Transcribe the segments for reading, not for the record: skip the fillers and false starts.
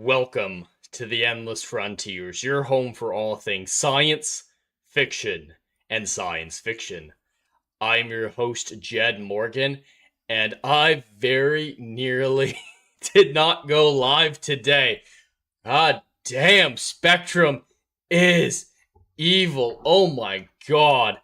Welcome to the Endless Frontiers, your home for all things science, fiction, and science fiction. I'm your host, Jed Morgan, and I very nearly did not go live today. God damn, Spectrum is evil. Oh my god.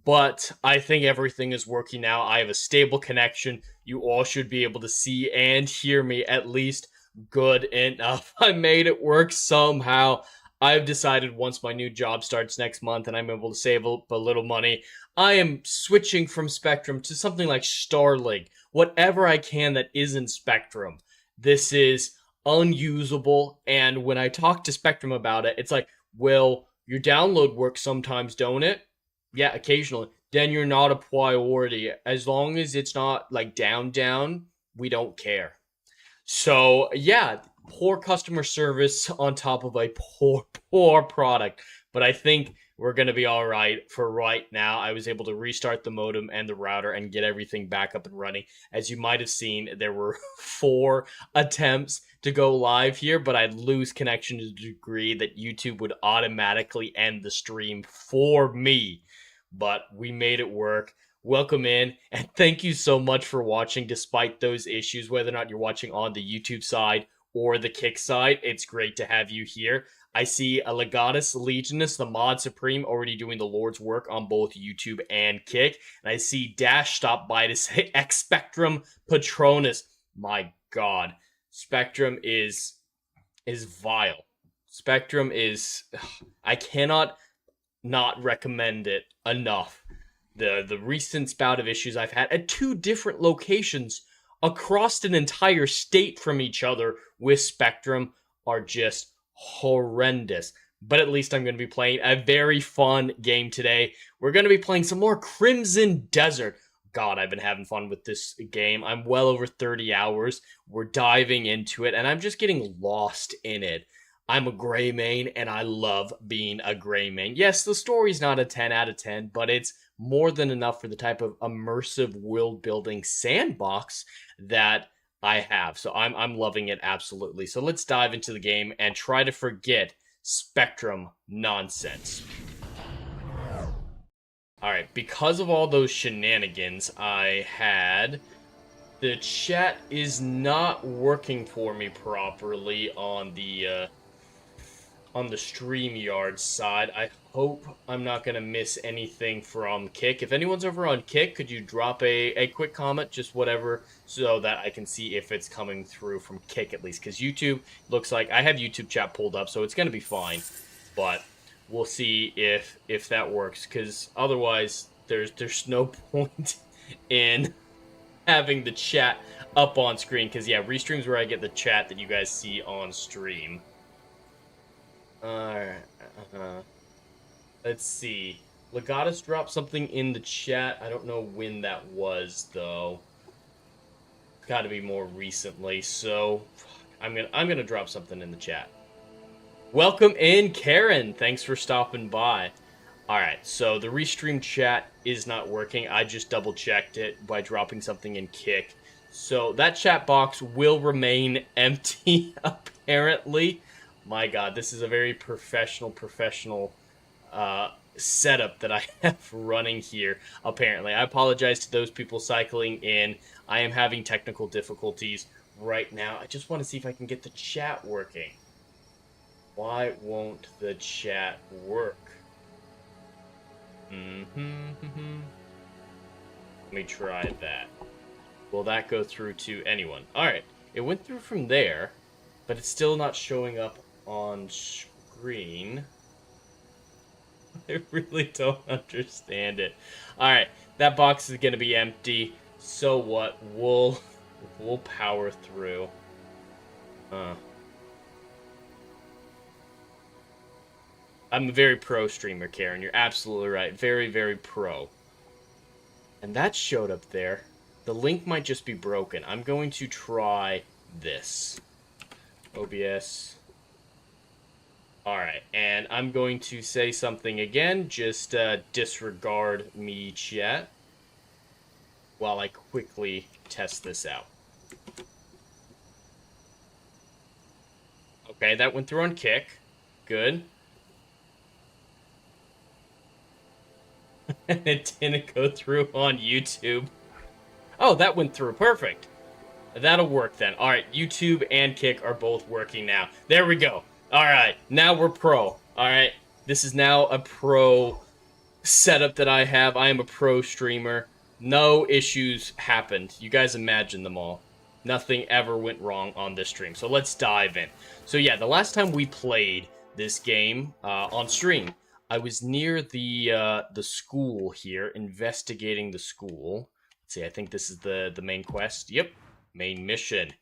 But I think everything is working now. I have a stable connection. You all should be able to see and hear me at least good enough. I made it work somehow. I've decided once my new job starts next month and I'm able to save a little money, I am switching from Spectrum to something like Starlink. Whatever I can that isn't Spectrum. This is unusable, and when I talk to Spectrum about it, it's like, well, your download works sometimes, don't it? Yeah, occasionally. Then you're not a priority. As long as it's not like down, we don't care. So yeah, poor customer service on top of a poor product. But I think we're gonna be all right for right now. I was able to restart the modem and the router and get everything back up and running. As you might have seen, there were 4 attempts to go live here, but I'd lose connection to the degree that YouTube would automatically end the stream for me. But we made it work. Welcome in, and thank you so much for watching despite those issues, whether or not you're watching on the YouTube side or the Kick side. It's great to have you here. I see a Legatus Legionist, the Mod Supreme, already doing the Lord's work on both YouTube and Kick. And I see Dash stop by to say X Spectrum Patronus. My god. Spectrum is vile. Spectrum is... I cannot not recommend it enough. The recent spout of issues I've had at 2 different locations across an entire state from each other with Spectrum are just horrendous. But at least I'm going to be playing a very fun game today. We're going to be playing some more Crimson Desert. God, I've been having fun with this game. I'm well over 30 hours. We're diving into it, and I'm just getting lost in it. I'm a gray main, and I love being a gray main. Yes, the story's not a 10 out of 10, but it's more than enough for the type of immersive world-building sandbox that I have. So I'm loving it absolutely. So let's dive into the game and try to forget Spectrum nonsense. Alright, because of all those shenanigans I had, the chat is not working for me properly on the StreamYard side. I hope I'm not going to miss anything from Kick. If anyone's over on Kick, could you drop a quick comment, just whatever, so that I can see if it's coming through from Kick at least. Because YouTube looks like I have YouTube chat pulled up, so it's going to be fine. But we'll see if that works, because otherwise there's no point in having the chat up on screen. Because yeah, Restream's where I get the chat that you guys see on stream. Alright, let's see. Legatus dropped something in the chat. I don't know when that was, though. Gotta be more recently, so I'm gonna drop something in the chat. Welcome in, Karen! Thanks for stopping by. Alright, so the Restream chat is not working. I just double-checked it by dropping something in Kick. So that chat box will remain empty, apparently. My god, this is a very professional setup that I have running here, apparently. I apologize to those people cycling in. I am having technical difficulties right now. I just want to see if I can get the chat working. Why won't the chat work? Let me try that. Will that go through to anyone? Alright, it went through from there, but it's still not showing up on screen. I really don't understand it. Alright, that box is gonna be empty. So what? We'll power through. I'm a very pro streamer, Karen. You're absolutely right. Very, very pro. And that showed up there. The link might just be broken. I'm going to try this. OBS. Alright, and I'm going to say something again, just disregard me, chat, while I quickly test this out. Okay, that went through on kick. Good. And it didn't go through on YouTube. Oh, that went through. Perfect. That'll work then. Alright, YouTube and kick are both working now. There we go. Alright, now we're pro. Alright, this is now a pro setup that I have. I am a pro streamer. No issues happened. You guys imagine them all. Nothing ever went wrong on this stream. So let's dive in. So yeah, the last time we played this game on stream, I was near the school here, investigating the school. Let's see, I think this is the main quest. Yep, main mission.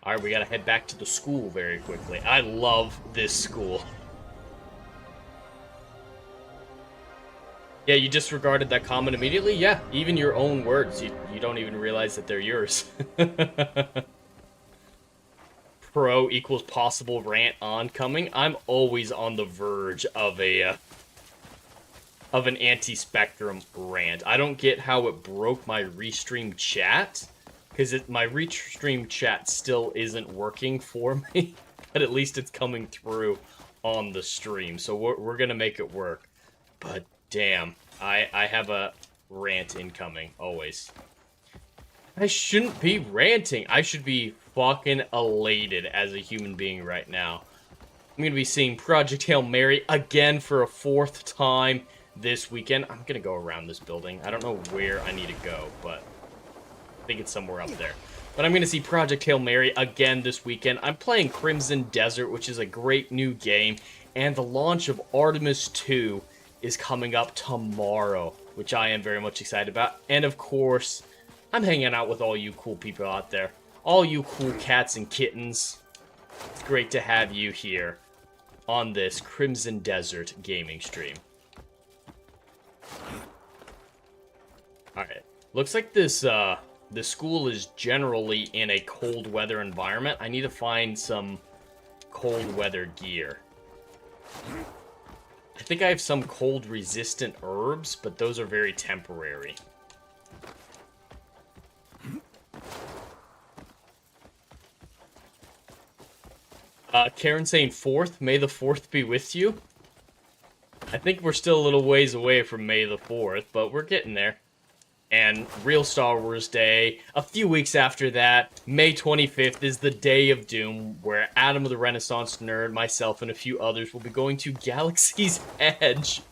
Alright, we gotta head back to the school very quickly. I love this school. Yeah, you disregarded that comment immediately? Yeah, even your own words. You don't even realize that they're yours. Pro equals possible rant oncoming. I'm always on the verge of an anti-spectrum rant. I don't get how it broke my restream chat, because my restream chat still isn't working for me, but at least it's coming through on the stream, so we're gonna make it work. But damn, I have a rant incoming, always. I shouldn't be ranting. I should be fucking elated as a human being right now. I'm gonna be seeing Project Hail Mary again for a 4th time this weekend. I'm gonna go around this building. I don't know where I need to go, but I think it's somewhere up there. But I'm gonna see Project Hail Mary again this weekend. I'm playing Crimson Desert, which is a great new game, and the launch of Artemis 2 is coming up tomorrow, which I am very much excited about. And of course, I'm hanging out with all you cool people out there. All you cool cats and kittens. It's great to have you here on this Crimson Desert gaming stream. Alright. Looks like this, the school is generally in a cold weather environment. I need to find some cold weather gear. I think I have some cold resistant herbs, but those are very temporary. Karen saying 4th. May the 4th be with you. I think we're still a little ways away from May the 4th, but we're getting there. And real Star Wars Day, a few weeks after that, May 25th is the Day of Doom, where Adam the Renaissance Nerd, myself, and a few others will be going to Galaxy's Edge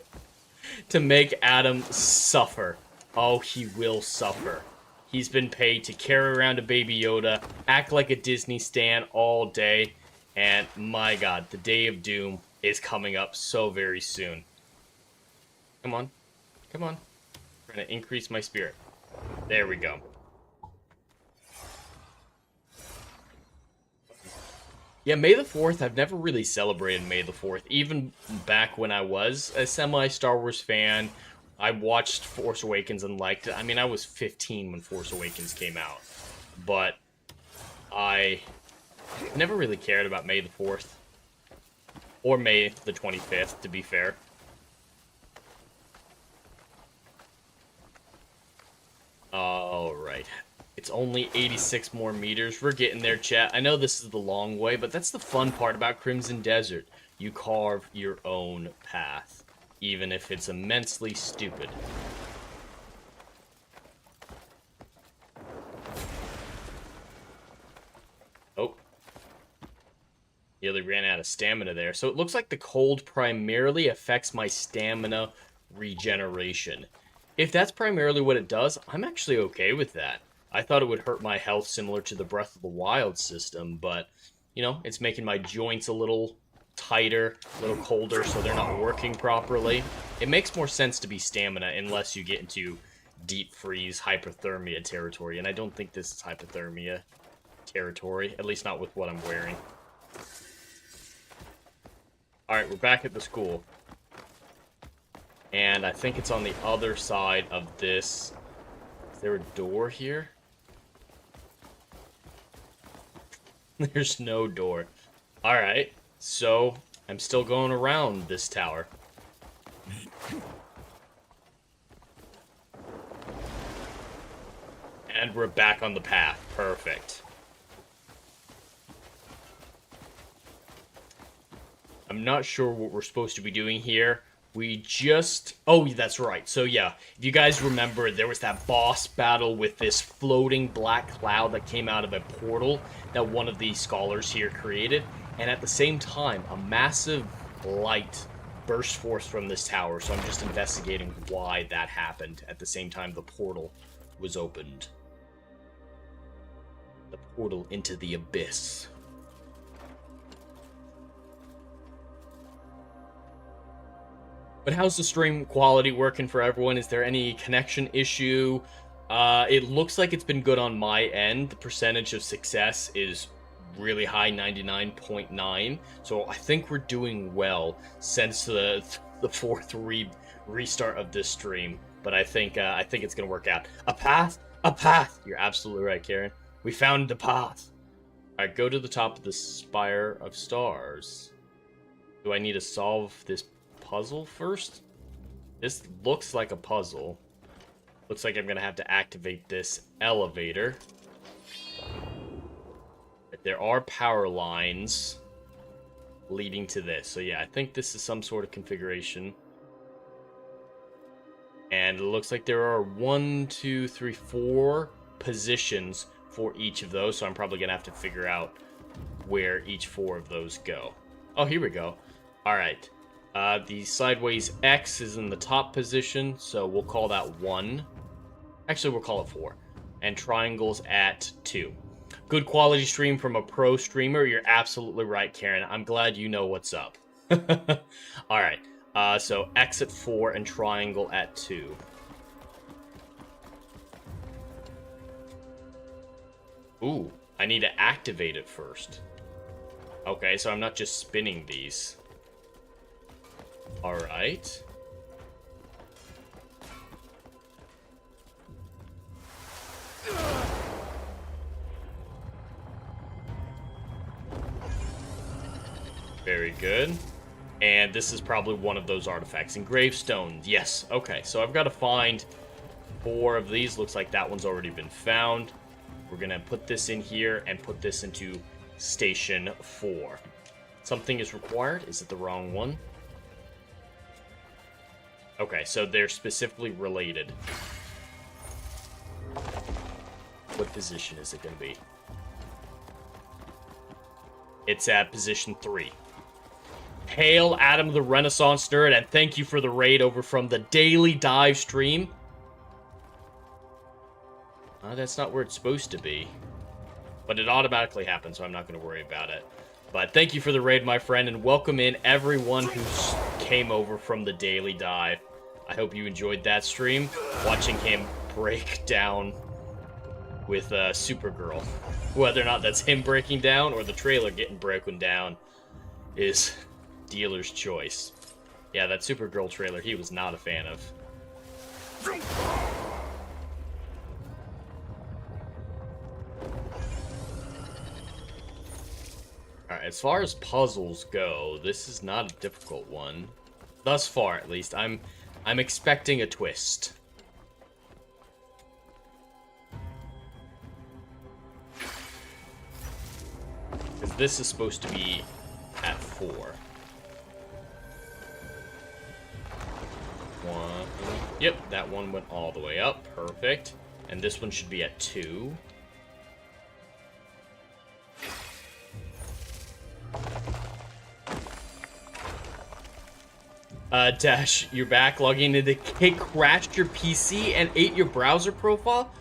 to make Adam suffer. Oh, he will suffer. He's been paid to carry around a Baby Yoda, act like a Disney stan all day, and my god, the Day of Doom is coming up so very soon. Come on. Come on. I'm gonna increase my spirit. There we go. Yeah, May the 4th, I've never really celebrated May the 4th. Even back when I was a semi-Star Wars fan, I watched Force Awakens and liked it. I mean, I was 15 when Force Awakens came out. But I never really cared about May the 4th. Or May the 25th, to be fair. Alright. It's only 86 more meters. We're getting there, chat. I know this is the long way, but that's the fun part about Crimson Desert. You carve your own path, even if it's immensely stupid. Oh. Nearly ran out of stamina there. So it looks like the cold primarily affects my stamina regeneration. If that's primarily what it does, I'm actually okay with that. I thought it would hurt my health similar to the Breath of the Wild system, but, you know, it's making my joints a little tighter, a little colder, so they're not working properly. It makes more sense to be stamina unless you get into deep freeze hypothermia territory, and I don't think this is hypothermia territory, at least not with what I'm wearing. Alright, we're back at the school. And I think it's on the other side of this. Is there a door here? There's no door. Alright, so I'm still going around this tower. And we're back on the path. Perfect. I'm not sure what we're supposed to be doing here. We just... Oh, that's right. So, yeah, if you guys remember, there was that boss battle with this floating black cloud that came out of a portal that one of the scholars here created. And at the same time, a massive light burst forth from this tower. So I'm just investigating why that happened at the same time the portal was opened. The portal into the abyss. But how's the stream quality working for everyone? Is there any connection issue? It looks like it's been good on my end. The percentage of success is really high, 99.9. So I think we're doing well since the fourth restart of this stream. But I think it's gonna work out. A path, a path. You're absolutely right, Karen. We found the path. All right, go to the top of the Spire of Stars. Do I need to solve this puzzle first? This looks like a puzzle. Looks like I'm gonna have to activate this elevator. But there are power lines leading to this. So yeah, I think this is some sort of configuration. And it looks like there are 1, 2, 3, 4 positions for each of those. So I'm probably gonna have to figure out where each 4 of those go. Oh, here we go. All right. The sideways X is in the top position, so we'll call that 1. Actually, we'll call it 4. And triangles at 2. Good quality stream from a pro streamer. You're absolutely right, Karen. I'm glad you know what's up. Alright, so X at 4 and triangle at 2. Ooh, I need to activate it first. Okay, so I'm not just spinning these. Alright. Very good. And this is probably one of those artifacts. Engraved stones. Yes. Okay, so I've got to find 4 of these. Looks like that one's already been found. We're going to put this in here and put this into station 4. Something is required. Is it the wrong one? Okay, so they're specifically related. What position is it going to be? It's at position 3. Hail, Adam the Renaissance Nerd, and thank you for the raid over from the Daily Dive stream. That's not where it's supposed to be. But it automatically happens, so I'm not going to worry about it. But thank you for the raid, my friend, and welcome in everyone who came over from the Daily Dive. I hope you enjoyed that stream, watching him break down with Supergirl. Whether or not that's him breaking down or the trailer getting broken down is dealer's choice. Yeah, that Supergirl trailer he was not a fan of. Alright, as far as puzzles go, this is not a difficult one. Thus far, at least. I'm expecting a twist. Because this is supposed to be at 4. 1. Yep, that one went all the way up. Perfect. And this one should be at 2. Dash, you're back. Logging into it crashed your PC and ate your browser profile?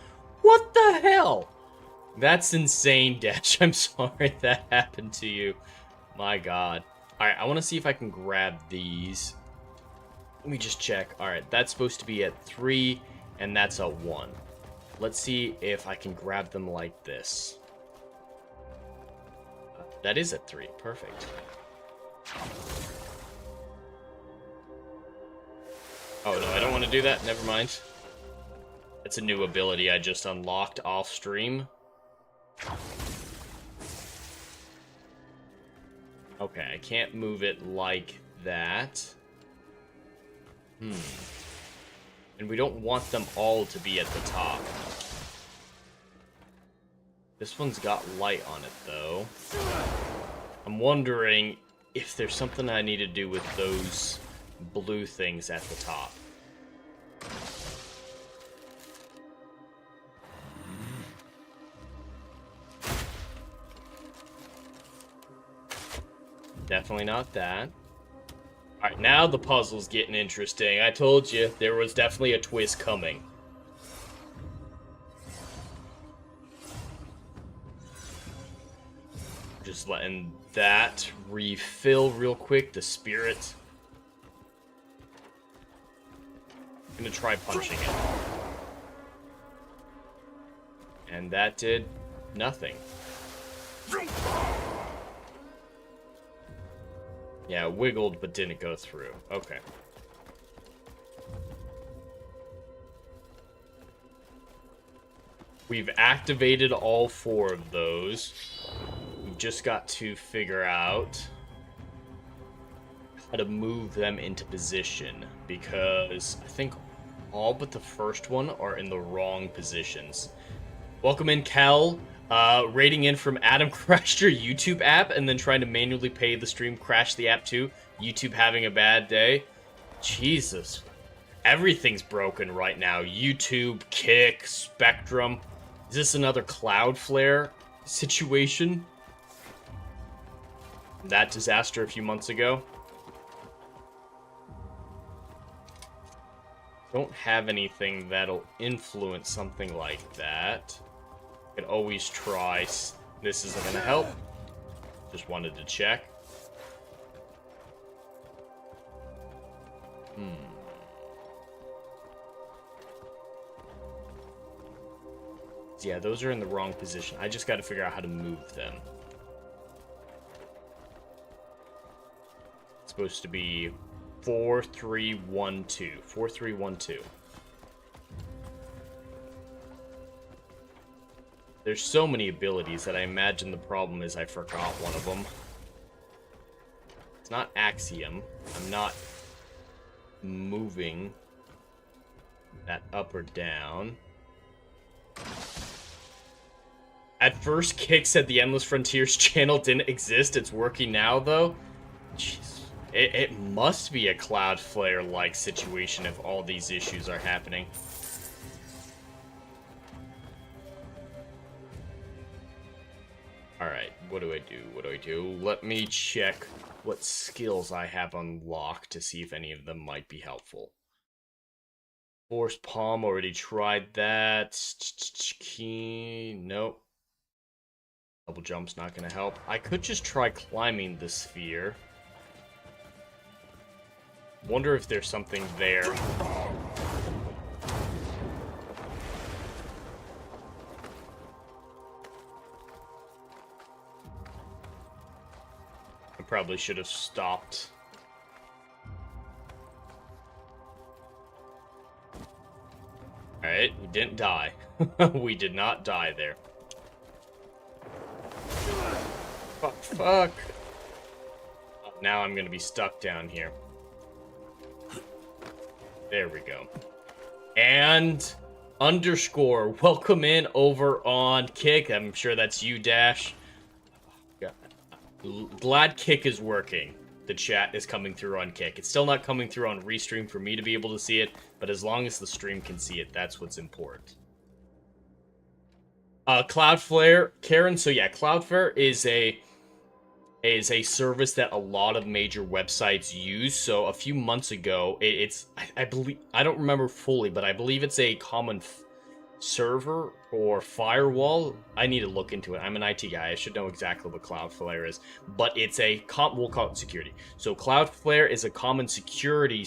What the hell? That's insane, Dash. I'm sorry that happened to you. My god. Alright, I want to see if I can grab these. Let me just check. Alright, that's supposed to be at 3, and that's a 1. Let's see if I can grab them like this. That is at 3. Perfect. Oh, no, I don't want to do that. Never mind. It's a new ability I just unlocked off stream. Okay, I can't move it like that. And we don't want them all to be at the top. This one's got light on it, though. I'm wondering if there's something I need to do with those blue things at the top. Definitely not that. Alright, now the puzzle's getting interesting. I told you, there was definitely a twist coming. Just letting that refill real quick, the spirit. I'm gonna try punching it. And that did nothing. Yeah, it wiggled but didn't go through. Okay. We've activated all 4 of those. We've just got to figure out how to move them into position, because I think all but the first one are in the wrong positions. Welcome in, Kel. Rating in from Adam crashed your YouTube app and then trying to manually pay the stream, crashed the app too. YouTube having a bad day. Jesus. Everything's broken right now. YouTube, Kick, Spectrum. Is this another Cloudflare situation? That disaster a few months ago? Don't have anything that'll influence something like that. Could always try. This isn't gonna help. Just wanted to check. Yeah, those are in the wrong position. I just gotta figure out how to move them. It's supposed to be 4, 3, 1, 2. 4, 3, 1, 2. There's so many abilities that I imagine the problem is I forgot one of them. It's not Axiom. I'm not moving that up or down. At first, Kick said the Endless Frontiers channel didn't exist. It's working now, though. Jeez. It must be a Cloudflare-like situation if all these issues are happening. Alright, what do I do? What do I do? Let me check what skills I have unlocked to see if any of them might be helpful. Force Palm, already tried that. Key, nope. Double jump's not gonna help. I could just try climbing the sphere. Wonder if there's something there. I probably should have stopped. Alright, we didn't die. We did not die there. Fuck. Now I'm gonna be stuck down here. There we go. And underscore, welcome in over on Kick. I'm sure that's you, Dash. Glad Kick is working. The chat is coming through on Kick. It's still not coming through on Restream for me to be able to see it, but as long as the stream can see it, that's what's important. Cloudflare, Karen. So yeah, Cloudflare is a service that a lot of major websites use. So a few months ago, I believe, I don't remember fully, but I believe it's a common server or firewall. I need to look into it. I'm an IT guy. I should know exactly what Cloudflare is, but it's we'll call it security. So Cloudflare is a common security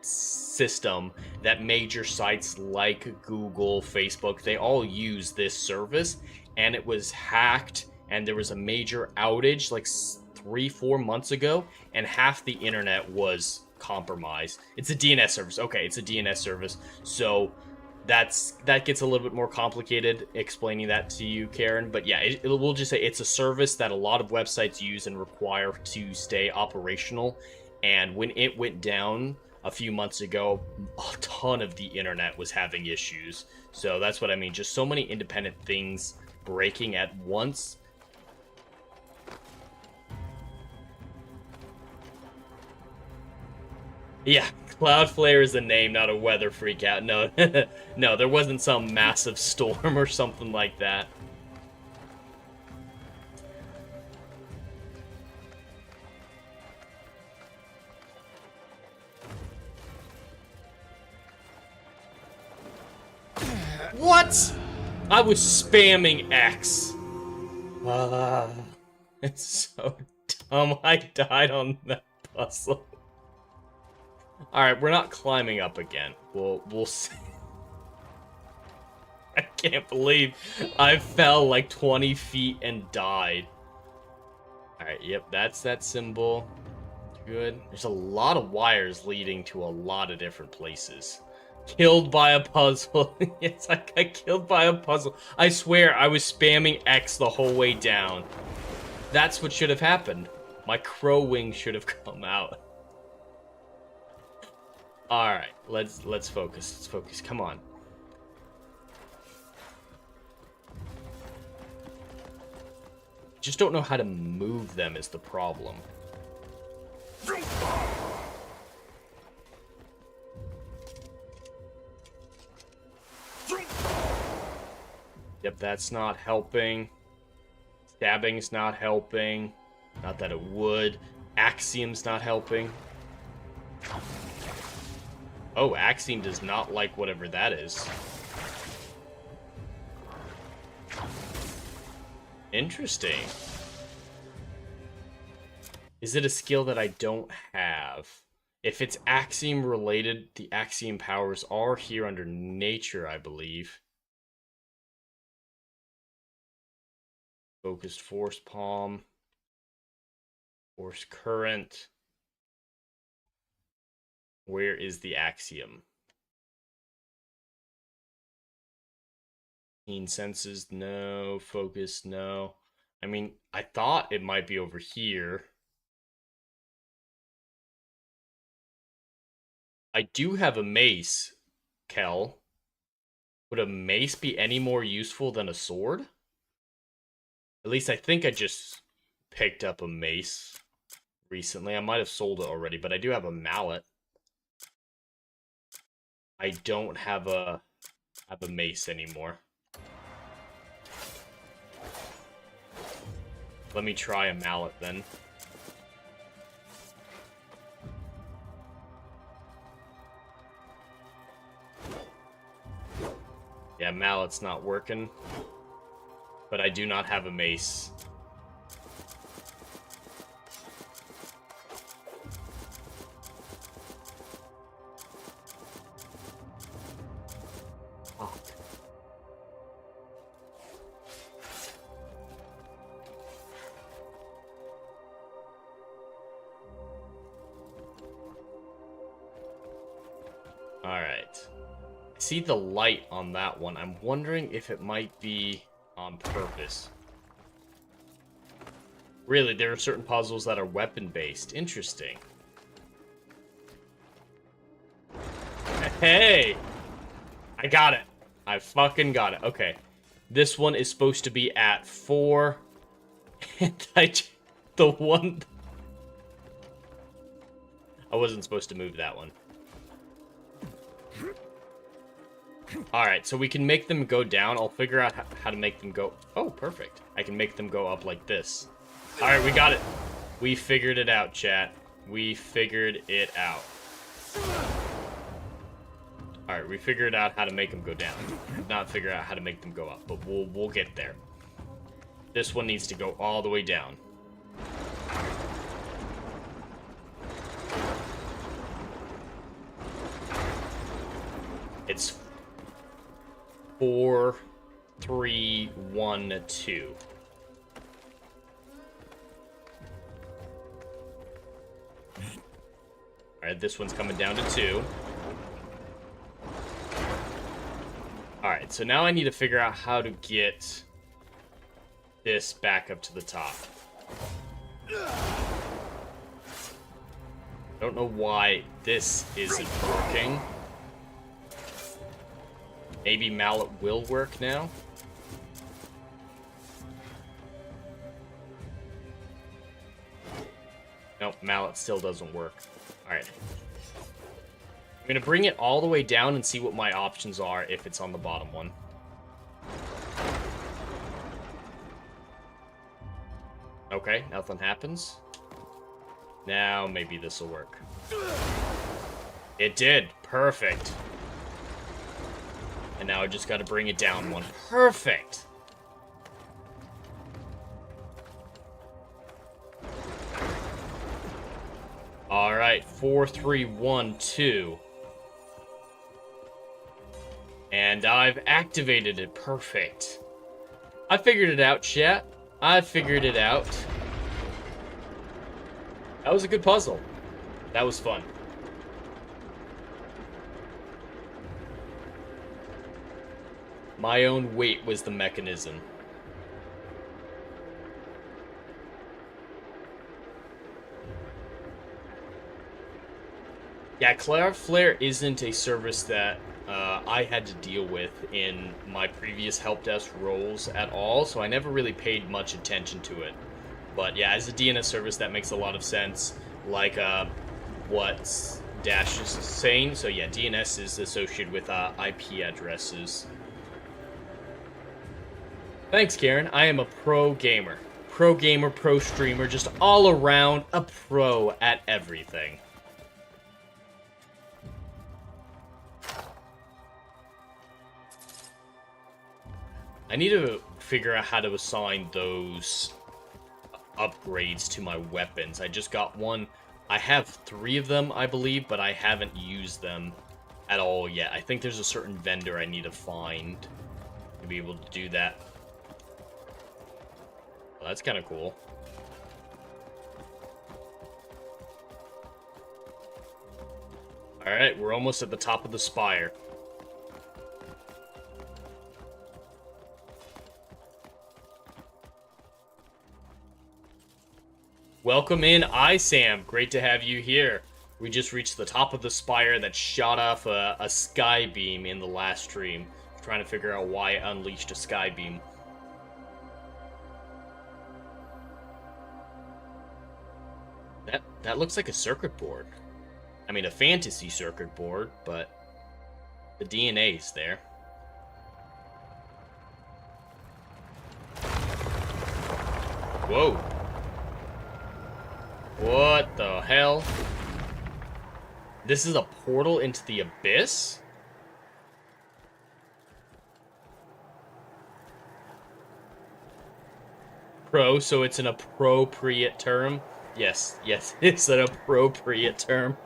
system that major sites like Google, Facebook, they all use this service, and it was hacked, and there was a major outage like 3-4 months ago, and half the internet was compromised. It's a DNS service. Okay, it's a DNS service. So that gets a little bit more complicated explaining that to you, Karen. But yeah, we'll just say it's a service that a lot of websites use and require to stay operational. And when it went down a few months ago, a ton of the internet was having issues. So that's what I mean. Just so many independent things breaking at once. Yeah, Cloudflare is a name, not a weather freak out. No, no, there wasn't some massive storm or something like that. What? I was spamming X. It's so dumb. I died on that puzzle. Alright, we're not climbing up again. We'll see. I can't believe I fell like 20 feet and died. Alright, yep, that's that symbol. Good. There's a lot of wires leading to a lot of different places. Killed by a puzzle. Yes, I got killed by a puzzle. I swear, I was spamming X the whole way down. That's what should have happened. My crow wing should have come out. Alright, let's focus. Let's focus. Come on. Just don't know how to move them is the problem. Yep, that's not helping. Stabbing's not helping. Not that it would. Axiom's not helping. Oh, Axiom does not like whatever that is. Interesting. Is it a skill that I don't have? If it's Axiom related, the Axiom powers are here under nature, I believe. Focused force palm. Force current. Where is the Axiom? Keen senses, no. Focus, no. I mean, I thought it might be over here. I do have a mace, Kel. Would a mace be any more useful than a sword? At least I think I just picked up a mace recently. I might have sold it already, but I do have a mallet. I don't have a mace anymore. Let me try a mallet then. Yeah, mallet's not working. But I do not have a mace. Oh. Alright. I see the light on that one. I'm wondering if it might be on purpose. Really, there are certain puzzles that are weapon-based. Interesting. Hey! I got it. I fucking got it. Okay. This one is supposed to be at 4. And the one... I wasn't supposed to move that one. Alright, so we can make them go down. I'll figure out how to make them go... Oh, perfect. I can make them go up like this. Alright, we got it. We figured it out, chat. We figured it out. Alright, we figured out how to make them go down. Did not figure out how to make them go up, but we'll get there. This one needs to go all the way down. It's 4, 3, 1, 2. Alright, this one's coming down to 2. Alright, so now I need to figure out how to get this back up to the top. Don't know why this isn't working. Maybe mallet will work now? Nope. Mallet still doesn't work. Alright. I'm gonna bring it all the way down and see what my options are if it's on the bottom one. Okay, nothing happens. Now maybe this will work. It did. Perfect. And now I just gotta bring it down one. Perfect! Alright, 4, 3, 1, 2. And I've activated it. Perfect. I figured it out, chat. I figured it out. That was a good puzzle. That was fun. My own weight was the mechanism. Yeah, Cloudflare isn't a service that I had to deal with in my previous help desk roles at all, so I never really paid much attention to it. But yeah, as a DNS service, that makes a lot of sense, like what Dash is saying. So yeah, DNS is associated with IP addresses. Thanks, Karen. I am a pro gamer. Pro gamer, pro streamer, just all around a pro at everything. I need to figure out how to assign those upgrades to my weapons. I just got one. I have 3 of them, I believe, but I haven't used them at all yet. I think there's a certain vendor I need to find to be able to do that. Well, that's kind of cool. Alright, we're almost at the top of the spire. Welcome in, iSam. Great to have you here. We just reached the top of the spire that shot off a sky beam in the last stream. Trying to figure out why it unleashed a sky beam. That looks like a circuit board. I mean, a fantasy circuit board, but the DNA's there. Whoa. What the hell? This is a portal into the abyss? Pro, so it's an appropriate term? Yes, it's an appropriate term.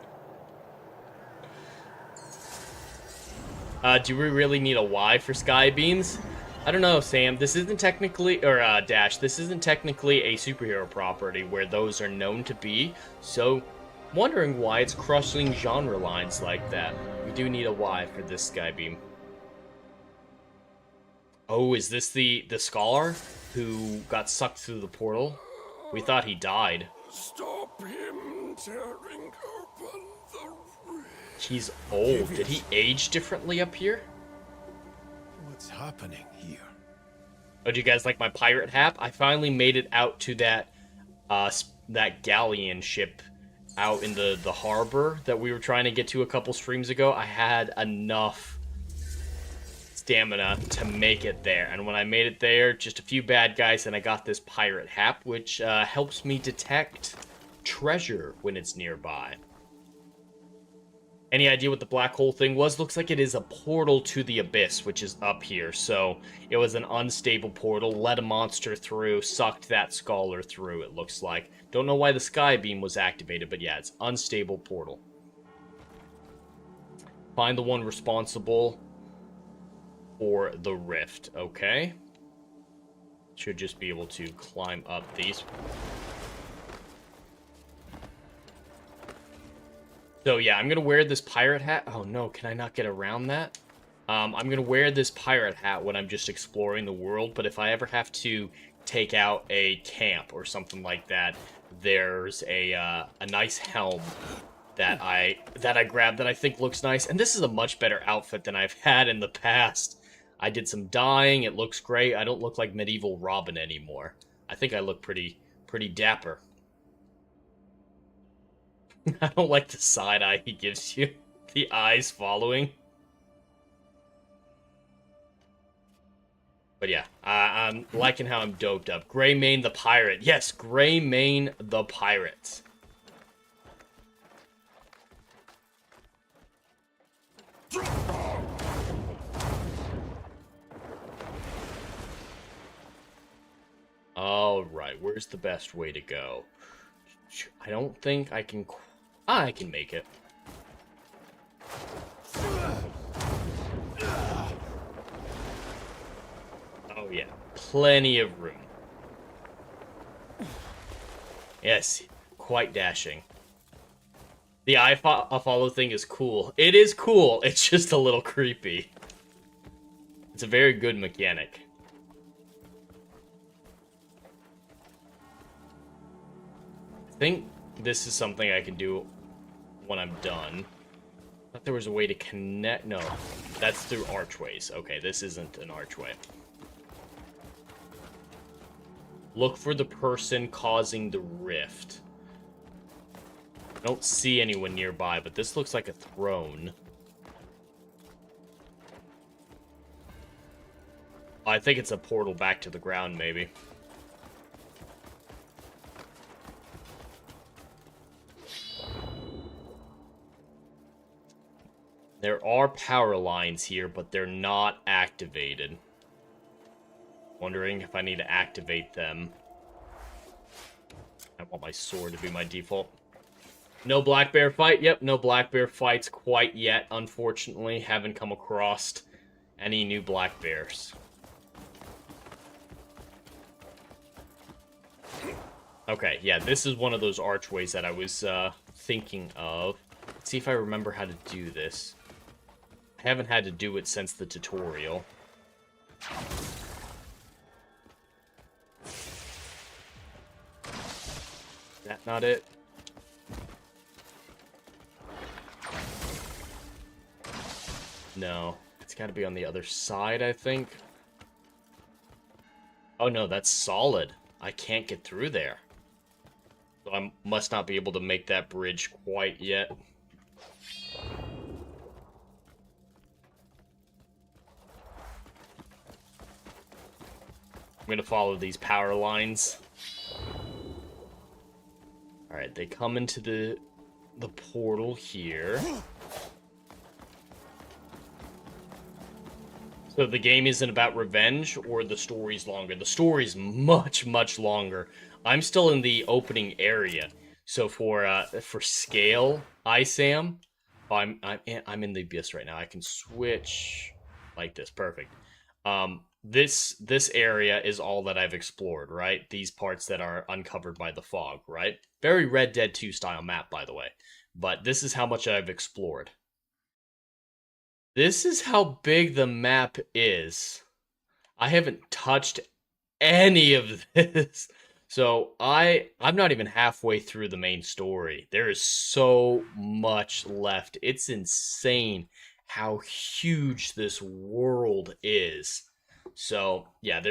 Do we really need a Y for sky beams? I don't know, Sam. This isn't technically, or Dash, this isn't technically a superhero property where those are known to be, so I'm wondering why it's crossing genre lines like that. We do need a Y for this sky beam. Oh, is this the scholar who got sucked through the portal? We thought he died. Stop him tearing open the rift. He's old. Did he age differently up here? What's happening here? Oh, do you guys like my pirate hat? I finally made it out to that that galleon ship out in the harbor that we were trying to get to a couple streams ago. I had enough stamina to make it there, and when I made it there, just a few bad guys, and I got this pirate hat, which helps me detect treasure when it's nearby. Any idea what the black hole thing was? Looks like it is a portal to the abyss, which is up here. So it was an unstable portal, let a monster through, sucked that scholar through, it looks like. Don't know why the sky beam was activated, but yeah, it's unstable portal. Find the one responsible for the rift, okay? Should just be able to climb up these. So yeah, I'm gonna wear this pirate hat. Oh no, can I not get around that? I'm gonna wear this pirate hat when I'm just exploring the world, but if I ever have to take out a camp or something like that, there's a nice helm that I grabbed that I think looks nice. And this is a much better outfit than I've had in the past. I did some dyeing, it looks great. I don't look like medieval Robin anymore. I think I look pretty dapper. I don't like the side eye he gives you. The eyes following. But yeah, I'm liking how I'm doped up. Greymane the pirate. Yes, Greymane the pirate. Alright, where's the best way to go? I don't think I can... I can make it. Oh yeah, plenty of room. Yes, quite dashing. The eye follow thing is cool. It is cool, it's just a little creepy. It's a very good mechanic. I think this is something I can do when I'm done. I thought there was a way to connect... No, that's through archways. Okay, this isn't an archway. Look for the person causing the rift. I don't see anyone nearby, but this looks like a throne. I think it's a portal back to the ground, maybe. There are power lines here, but they're not activated. Wondering if I need to activate them. I want my sword to be my default. No black bear fight? Yep, no black bear fights quite yet, unfortunately. Haven't come across any new black bears. Okay, yeah, this is one of those archways that I was thinking of. Let's see if I remember how to do this. I haven't had to do it since the tutorial. Is that not it? No, it's got to be on the other side, I think. Oh no, that's solid. I can't get through there. So I must not be able to make that bridge quite yet. I'm gonna follow these power lines. Alright, they come into the portal here. So the game isn't about revenge, or the story's longer? The story's much, much longer. I'm still in the opening area. So for scale, ISAM, I'm in the Abyss right now. I can switch like this. Perfect. This area is all that I've explored, right? These parts that are uncovered by the fog, right? Very Red Dead 2 style map, by the way. But this is how much I've explored. This is how big the map is. I haven't touched any of this. So I'm not even halfway through the main story. There is so much left. It's insane how huge this world is. So, yeah,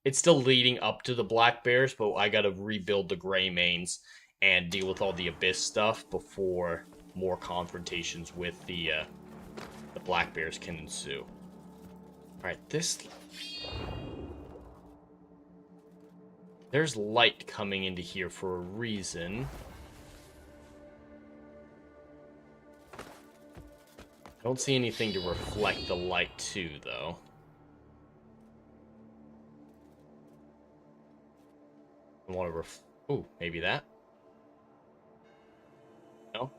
it's still leading up to the Black Bears, but I gotta rebuild the Greymanes and deal with all the Abyss stuff before more confrontations with the Black Bears can ensue. Alright, there's light coming into here for a reason. I don't see anything to reflect the light to, though. I want to ooh, maybe that? No?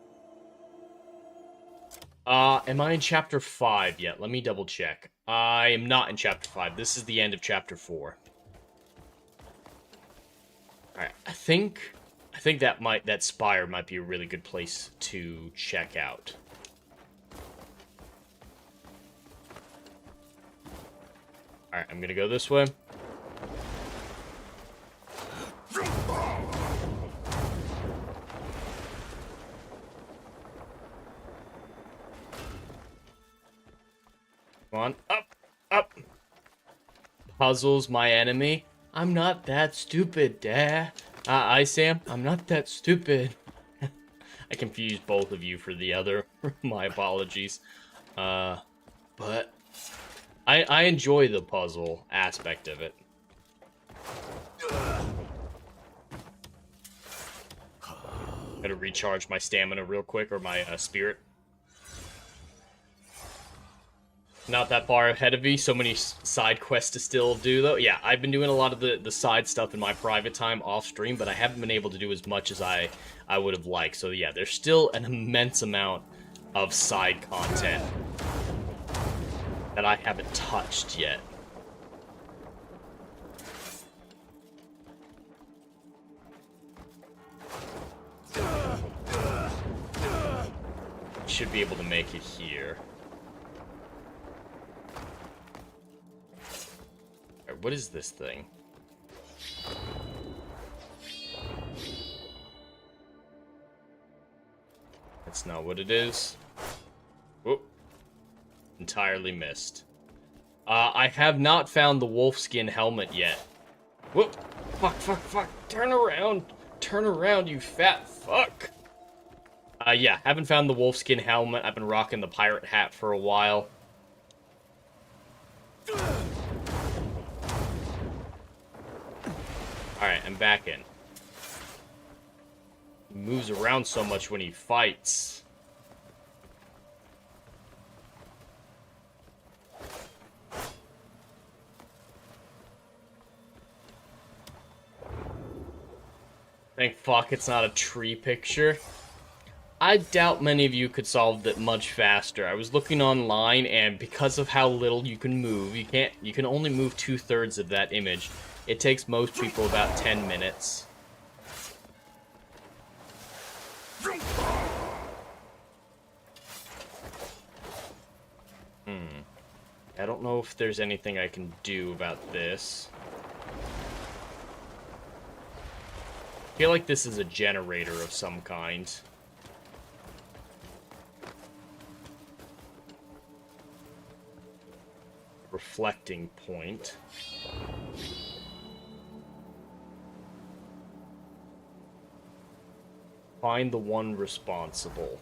Am I in chapter 5 yet? Let me double check. I am not in chapter 5. This is the end of chapter 4. Alright, I think that spire might be a really good place to check out. Alright, I'm gonna go this way. Come on, up. Puzzles my enemy. I'm not that stupid, Dad. ISAM, I'm not that stupid. I confused both of you for the other. My apologies. But I enjoy the puzzle aspect of it. Gotta recharge my stamina real quick, or my spirit. Not that far ahead of me. So many side quests to still do, though. Yeah, I've been doing a lot of the side stuff in my private time off stream, but I haven't been able to do as much as I would have liked. So yeah, there's still an immense amount of side content that I haven't touched yet. Should be able to make it here. Alright, what is this thing? That's not what it is. Whoop. Entirely missed. I have not found the wolfskin helmet yet. Whoop. Fuck, fuck, fuck. Turn around. Turn around, you fat fuck. Yeah, haven't found the wolfskin helmet. I've been rocking the pirate hat for a while. Alright, I'm back in. He moves around so much when he fights. Thank fuck it's not a tree picture. I doubt many of you could solve it much faster. I was looking online, and because of how little you can move, you can only move 2/3 of that image. It takes most people about 10 minutes. I don't know if there's anything I can do about this. I feel like this is a generator of some kind. Reflecting point. Find the one responsible.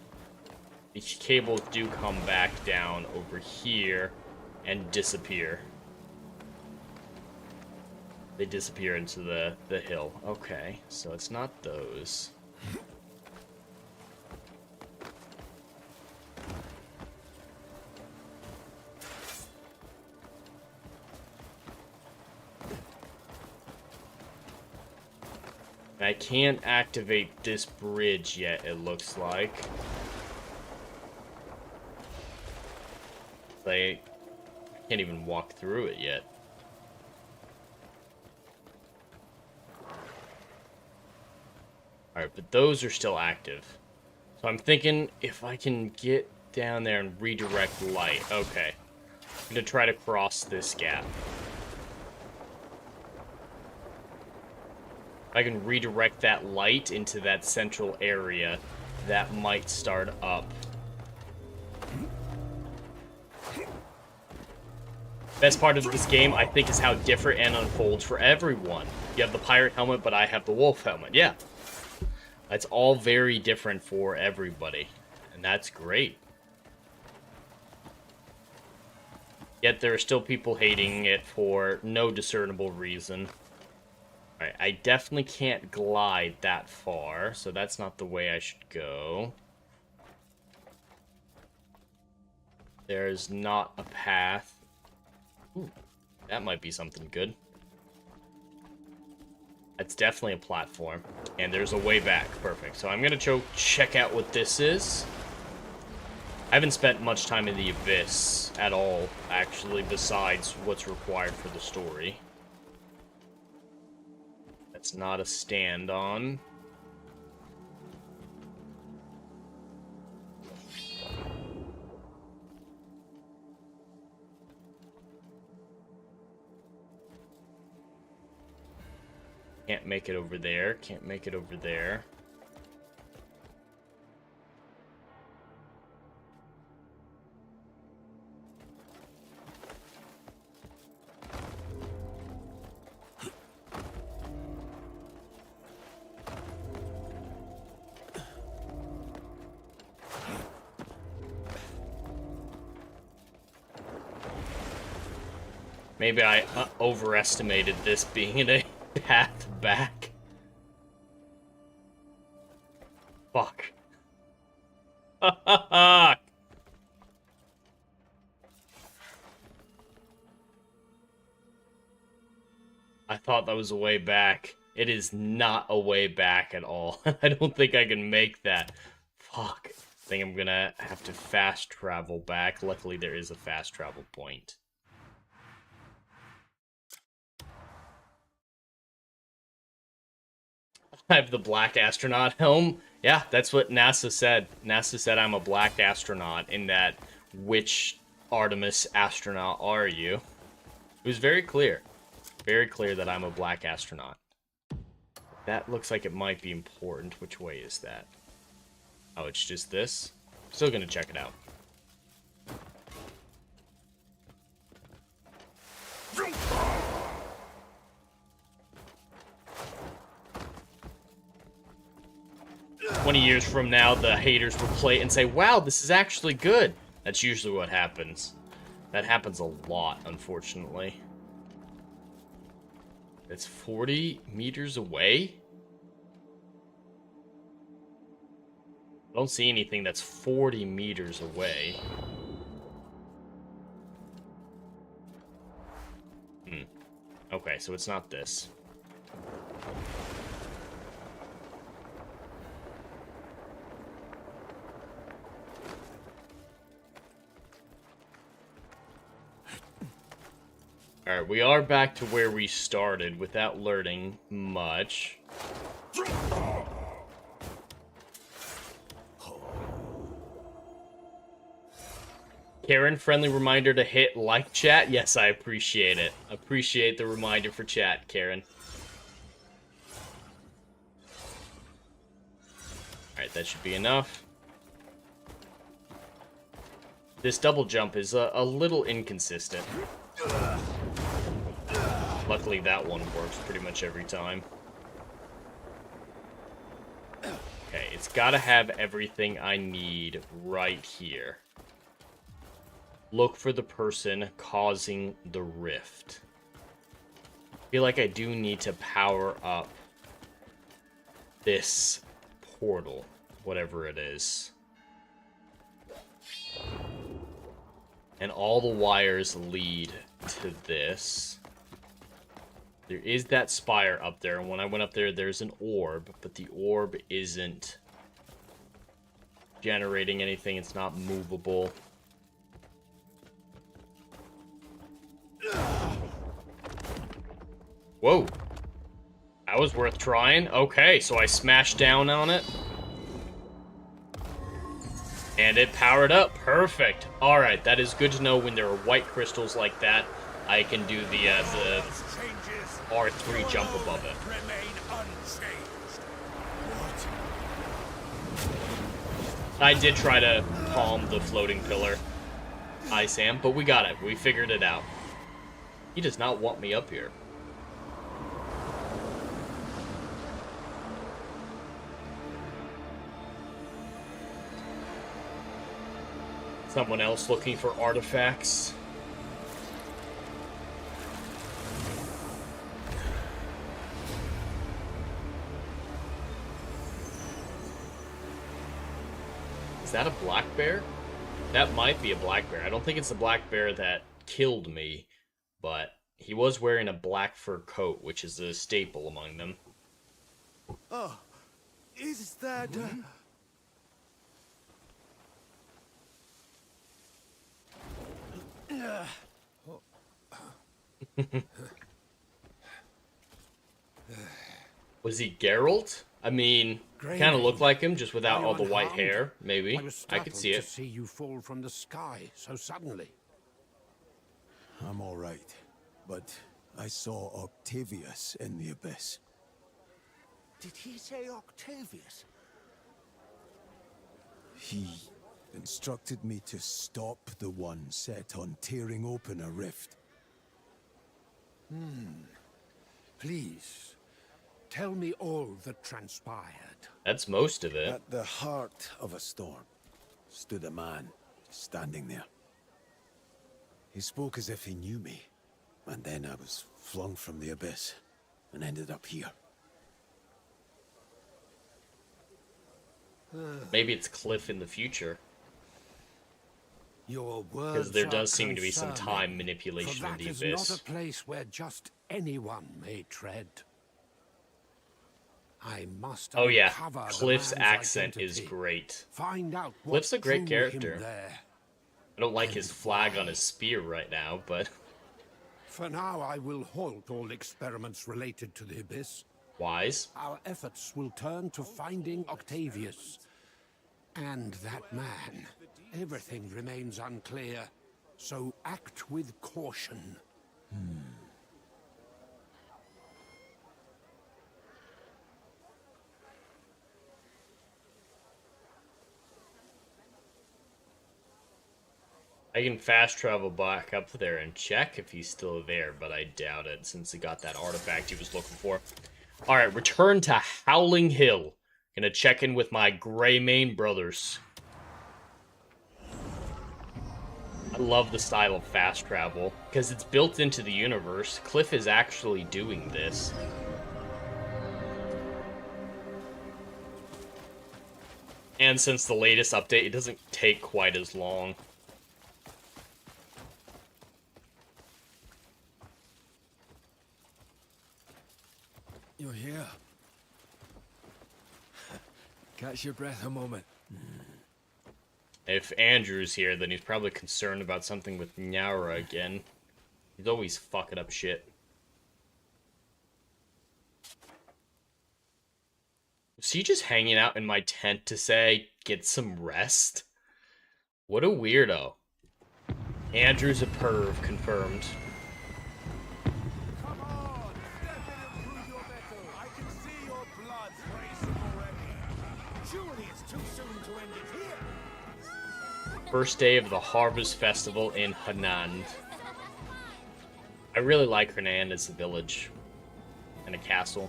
These cables do come back down over here and disappear. They disappear into the hill. Okay, so it's not those. I can't activate this bridge yet, it looks like. I can't even walk through it yet. Alright, but those are still active. So I'm thinking if I can get down there and redirect light. Okay. I'm gonna try to cross this gap. If I can redirect that light into that central area, that might start up. Best part of this game, I think, is how different it unfolds for everyone. You have the pirate helmet, but I have the wolf helmet. Yeah. It's all very different for everybody. And that's great. Yet there are still people hating it for no discernible reason. Alright, I definitely can't glide that far, so that's not the way I should go. There's not a path. Ooh, that might be something good. That's definitely a platform. And there's a way back. Perfect. So I'm going to check out what this is. I haven't spent much time in the Abyss at all, actually, besides what's required for the story. That's not a stand-on. Can't make it over there. Can't make it over there. Maybe I overestimated this being a path back. Fuck. I thought that was a way back. It is not a way back at all. I don't think I can make that. Fuck. I think I'm gonna have to fast travel back. Luckily, there is a fast travel point. I have the black astronaut helm. Yeah, that's what NASA said. NASA said I'm a black astronaut in that, which Artemis astronaut are you? It was very clear. Very clear that I'm a black astronaut. That looks like it might be important. Which way is that? Oh, it's just this? Still gonna check it out. "20 years from now, the haters will play it and say, wow, this is actually good." That's usually what happens. That happens a lot, unfortunately. It's 40 meters away? I don't see anything that's 40 meters away. Okay, so it's not this. Alright, we are back to where we started without learning much. Karen, friendly reminder to hit like chat. Yes, I appreciate it. Appreciate the reminder for chat, Karen. Alright, that should be enough. This double jump is a little inconsistent. Luckily, that one works pretty much every time. Okay, it's gotta have everything I need right here. Look for the person causing the rift. I feel like I do need to power up this portal, whatever it is. And all the wires lead to this. There is that spire up there, and when I went up there, there's an orb, but the orb isn't generating anything. It's not movable. Whoa. That was worth trying. Okay, so I smashed down on it. And it powered up. Perfect. Alright, that is good to know when there are white crystals like that. I can do the R3 jump above it. I did try to palm the floating pillar. Hi, Sam, but we got it. We figured it out. He does not want me up here. Someone else looking for artifacts. Is that a black bear? That might be a black bear. I don't think it's the black bear that killed me, but he was wearing a black fur coat, which is a staple among them. Oh, is that... Was he Geralt? I mean, kind of looked like him, just without all the white hair. Maybe I could see it. To see you fall from the sky so suddenly. I'm all right, but I saw Octavius in the Abyss. Did he say Octavius? He instructed me to stop the one set on tearing open a rift. Please, tell me all that transpired. That's most of it. At the heart of a storm stood a man standing there. He spoke as if he knew me, And then I was flung from the abyss and ended up here. Maybe it's Cliff in the future. Your Because words there are does seem to be some time concerning, manipulation for in the that is Abyss. not a place where just anyone may tread. I must Oh yeah, uncover the Cliff's man's accent is identity, great. Find out what Cliff's a great drew him character. there. I don't like his And flag on why? his spear right now, but For now, I will halt all experiments related to the Abyss. wise. Our efforts will turn to finding Octavius. And that man. Everything remains unclear, so act with caution. I can fast travel back up there and check if he's still there, but I doubt it since he got that artifact he was looking for. Alright, return to Howling Hill. Gonna check in with my Greymane brothers. I love the style of fast travel, because it's built into the universe. Cliff is actually doing this. And since the latest update, it doesn't take quite as long. You're here. Catch your breath a moment. If Andrew's here, then he's probably concerned about something with Nyara again. He's always fucking up shit. Was he just hanging out in my tent to say, get some rest? What a weirdo. Andrew's a perv, confirmed. Come on, step in and prove your mettle. I can see your blood racing already. Surely it's too soon to end it here. First day of the Harvest Festival in Hanand. I really like Hanand as a village and a castle.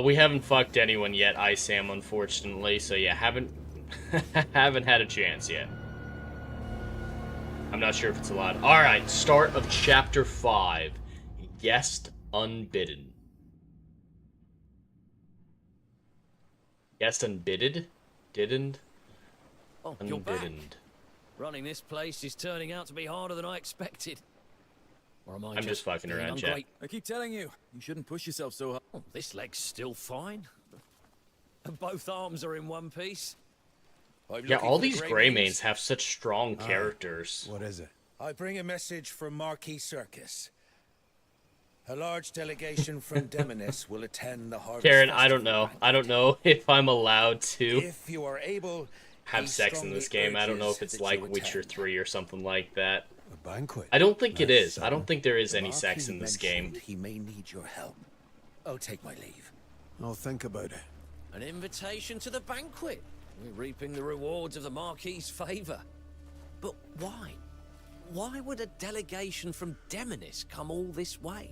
We haven't fucked anyone yet, Sam, unfortunately, so yeah, haven't had a chance yet. I'm not sure if it's allowed. Alright, start of chapter 5. Guest Unbidden. Guest unbidded? Didn't? Oh, you're back. Unbidden. Running this place is turning out to be harder than I expected. Or am I I'm just fucking being around, chat. ungrateful? I keep telling you, you shouldn't push yourself so hard. Oh, this leg's still fine. And both arms are in one piece. Yeah, all these Greymanes have such strong characters. What is it? I bring a message from Marquis Circus. A large delegation from Demonis will attend the Harvest Karen, I don't Festival know. I don't know if I'm allowed to If you are able, have he sex in this strongly game. I don't know if urges it's that like you Witcher attend. 3 or something like that. A banquet? I don't think it That's is. I don't think there is The any sex Marquis in this game. mentioned he may need your help. I'll take my leave. I'll think about it. An invitation to the banquet. We're reaping the rewards of the Marquis's favour. But why? Why would a delegation from Demonis come all this way?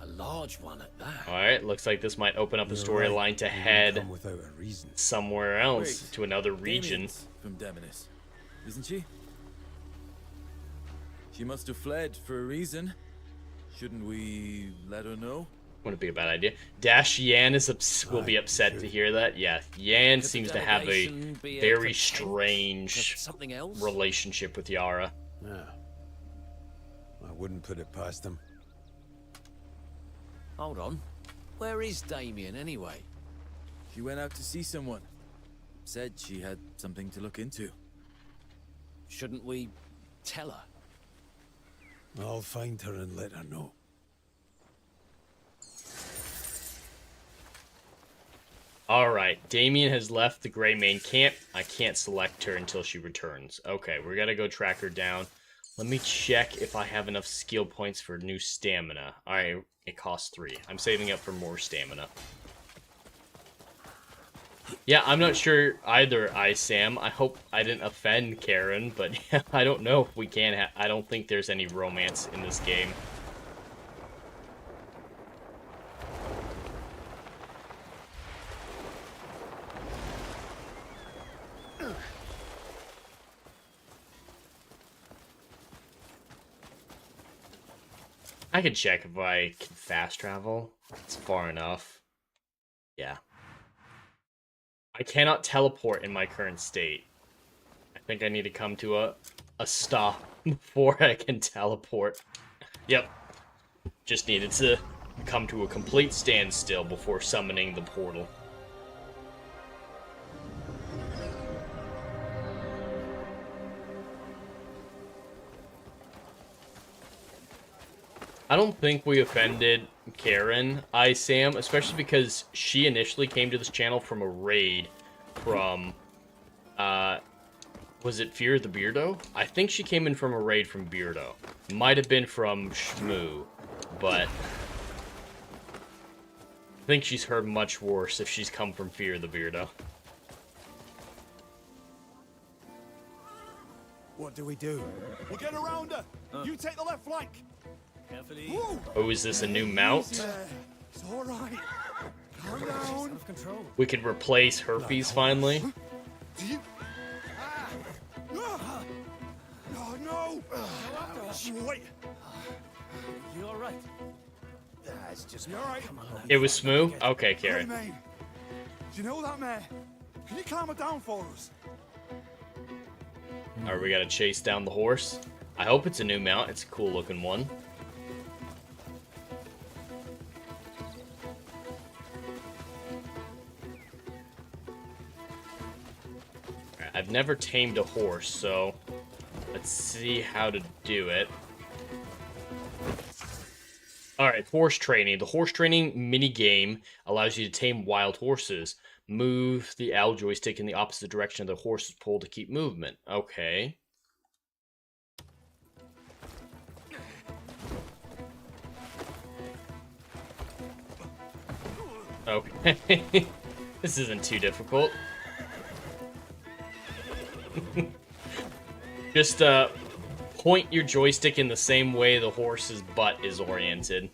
A large one at that. Alright, looks like this might open up a You're storyline right. to You didn't head come without a reason. somewhere else, Wait, to another region. Damien's from Demonis, isn't she? She must have fled for a reason. Shouldn't we let her know? Wouldn't be a bad idea. Dash Yan will be Right, upset sure. to hear that. Yeah, Yan Could the seems to have a delegation be a very pretense strange to something else? relationship with Yara. Yeah. I wouldn't put it past them. Hold on. Where is Damien anyway? She went out to see someone. Said she had something to look into. Shouldn't we tell her? I'll find her and let her know. Alright, Damien has left the Greymane camp. I can't select her until she returns. Okay, we're gonna go track her down. Let me check if I have enough skill points for new stamina. Alright, it costs 3. I'm saving up for more stamina. Yeah, I'm not sure either, Sam. I hope I didn't offend Karen, but yeah, I don't know if we can I don't think there's any romance in this game. I could check if I can fast travel. It's far enough. Yeah. I cannot teleport in my current state. I think I need to come to a stop before I can teleport. Yep. Just needed to come to a complete standstill before summoning the portal. I don't think we offended Karen, Sam, especially because she initially came to this channel from a raid from, was it Fear the Beardo? I think she came in from a raid from Beardo. Might have been from Shmoo, but I think she's heard much worse if she's come from Fear the Beardo. What do we do? We'll get around her. You take the left flank. Carefully. Oh, is this a new mount? It's all right. Calm down. We could replace Herpes finally. Do you? Oh no! Wait. You all right? It's just you all right. It was Smoo? Okay, Hey, Karen. mate. Do you know that mare? Can you calm her down for us? Alright, we gotta chase down the horse. I hope it's a new mount. It's a cool looking one. Alright, I've never tamed a horse, so let's see how to do it. Alright, horse training. The horse training mini game allows you to tame wild horses. Move the L joystick in the opposite direction of the horse's pull to keep movement. Okay. Okay. This isn't too difficult. Just point your joystick in the same way the horse's butt is oriented.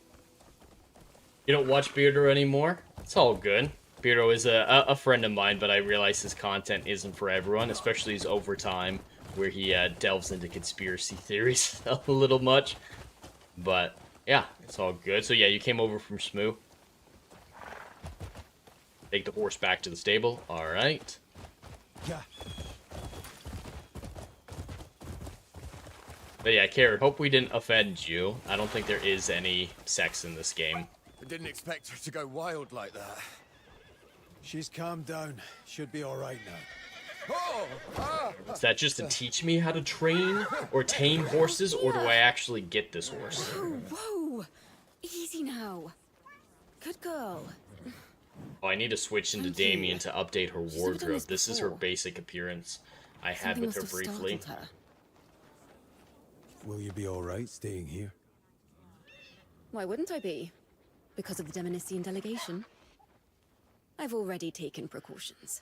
You don't watch Beardo anymore? It's all good. Beardo is a friend of mine, but I realize his content isn't for everyone, especially his overtime, where he delves into conspiracy theories a little much. But, yeah, it's all good. So, yeah, you came over from Smoo. Take the horse back to the stable. Alright. Yeah. But yeah, Karen, hope we didn't offend you. I don't think there is any sex in this game. I didn't expect her to go wild like that. She's calmed down. Should be all right now. Is that just to teach me how to train or tame horses, or do I actually get this horse? Whoa! Easy now. Good girl. Oh, I need to switch into Thank you. Damien to update her never done wardrobe. this This is her before. basic appearance I had Something with her must have briefly. startled her. Will you be all right staying here? Why wouldn't I be? Because of the Demonician delegation. I've already taken precautions.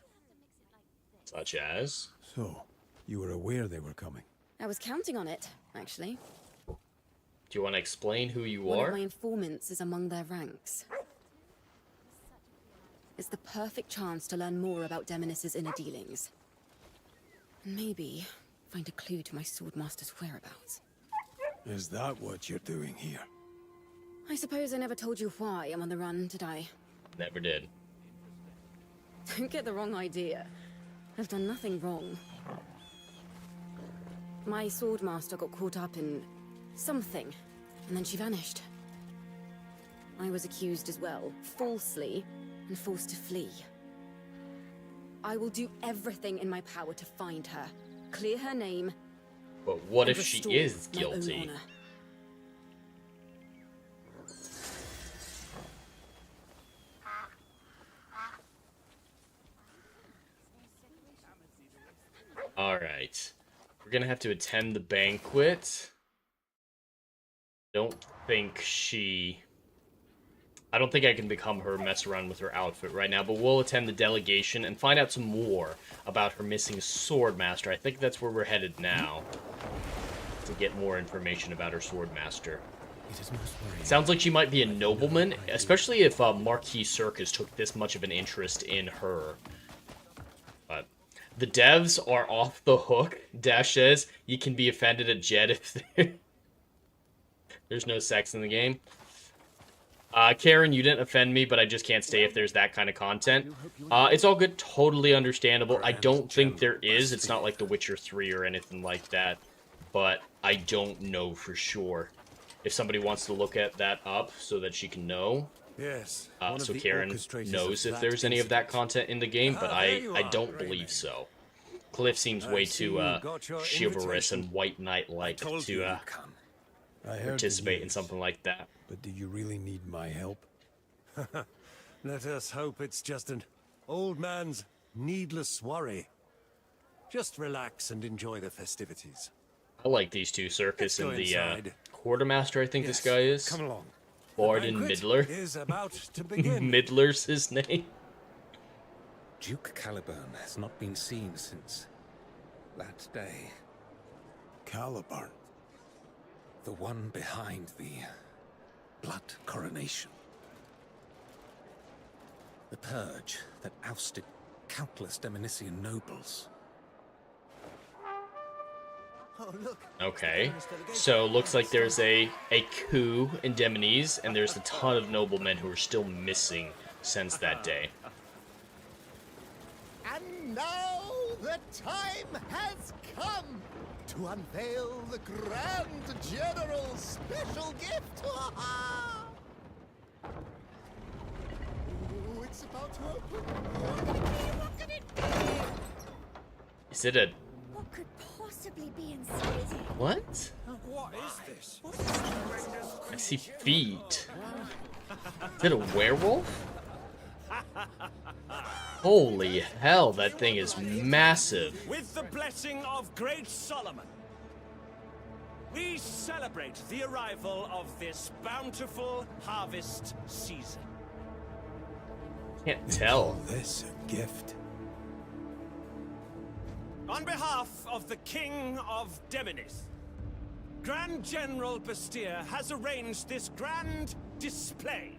Such as? So, you were aware they were coming? I was counting on it, actually. Do you want to explain who you One of are? my informants is among their ranks. It's the perfect chance to learn more about Demonis's inner dealings. And maybe find a clue to my Swordmaster's whereabouts. Is that what you're doing here? I suppose I never told you why I'm on the run, did I? Never did. Don't get the wrong idea. I've done nothing wrong. My Swordmaster got caught up in something, and then she vanished. I was accused as well, falsely, and forced to flee. I will do everything in my power to find her, clear her name, But what and if she restore is my own guilty? honor. Alright. We're gonna have to attend the banquet. I don't think I can become her, mess around with her outfit right now, but we'll attend the delegation and find out some more about her missing Swordmaster. I think that's where we're headed now, to get more information about her Swordmaster. Sounds like she might be a nobleman, especially if Marquis Circus took this much of an interest in her. But the devs are off the hook. Dash says you can be offended at Jed if There's no sex in the game. Karen, you didn't offend me, but I just can't stay if there's that kind of content. It's all good, totally understandable. I don't think there is. It's not like The Witcher 3 or anything like that. But I don't know for sure. If somebody wants to look at that up so that she can know. Yes. So Karen knows if there's any of that content in the game, but I don't believe so. Cliff seems way too chivalrous and white knight-like to participate in something like that. But do you really need my help? Let us hope it's just an old man's needless worry. Just relax and enjoy the festivities. I like these two, Circus and the inside. Quartermaster, I think this guy is. Come along. Warden Midler. Is about to begin. Midler's his name. Duke Caliburn has not been seen since that day. Caliburn. The one behind the blood coronation. The purge that ousted countless Demonician nobles. Oh, look. Okay, so looks like there's a coup in Demonies, and there's a ton of noblemen who are still missing since that day. And now the time has come to unveil the Grand General's special gift. Oh, it's about to open. What could it be? Is it a... What could possibly be inside it? what? What is this? I see feet. Is it a werewolf? Holy hell, that thing is massive. With the blessing of great Solomon, we celebrate the arrival of this bountiful harvest season. Can't tell. This a gift. On behalf of the King of Demonis, Grand General Bastia has arranged this grand display.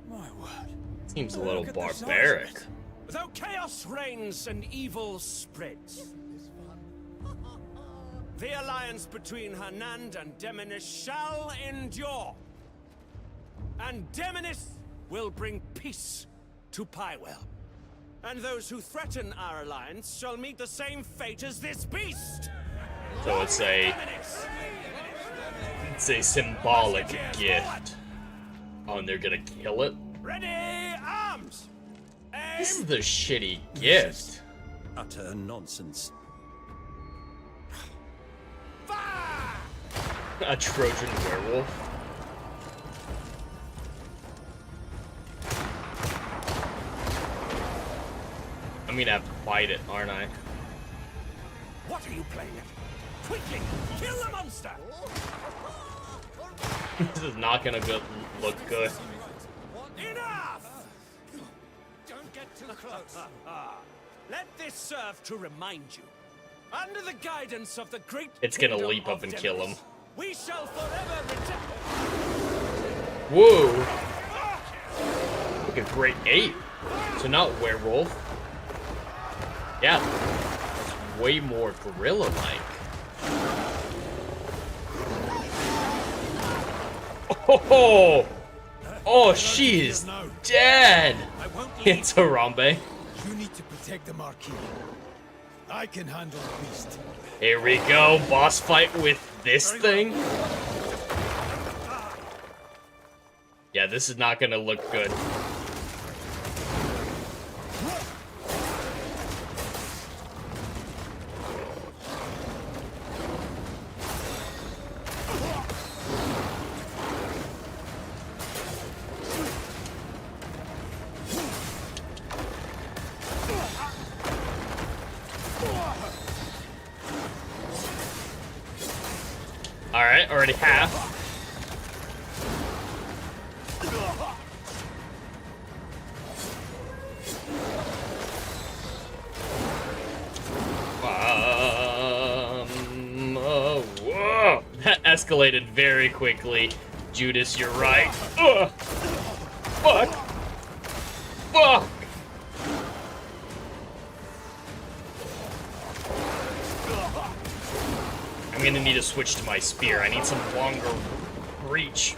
My word. Seems a little barbaric. Though chaos reigns and evil spreads, the alliance between Hernand and Demonis shall endure. And Demonis will bring peace to Pywell. And those who threaten our alliance shall meet the same fate as this beast. So it's a symbolic gift. Oh, and they're gonna kill it? Ready, arms! Aim! This is the shitty gift. Utter nonsense. Fire! A Trojan werewolf. I'm gonna have to fight it, aren't I? What are you playing at? Quickly, kill the monster! This is not gonna look good. Enough! Don't get too close. Let this serve to remind you. Under the guidance of the great It's gonna kingdom leap up of and kill him. Demonis, we shall forever return. Whoa! Look, a great ape. So not werewolf. Yeah, it's way more gorilla-like. Oh! Oh, she is dead! It's Harambe. You need to protect the Marquis. I can handle the beast. Here we go, boss fight with this thing. Yeah, this is not gonna look good. Alright, already half. Whoa. That escalated very quickly. Judas, you're right. Ugh. Fuck. Fuck. I'm gonna need to switch to my spear. I need some longer reach.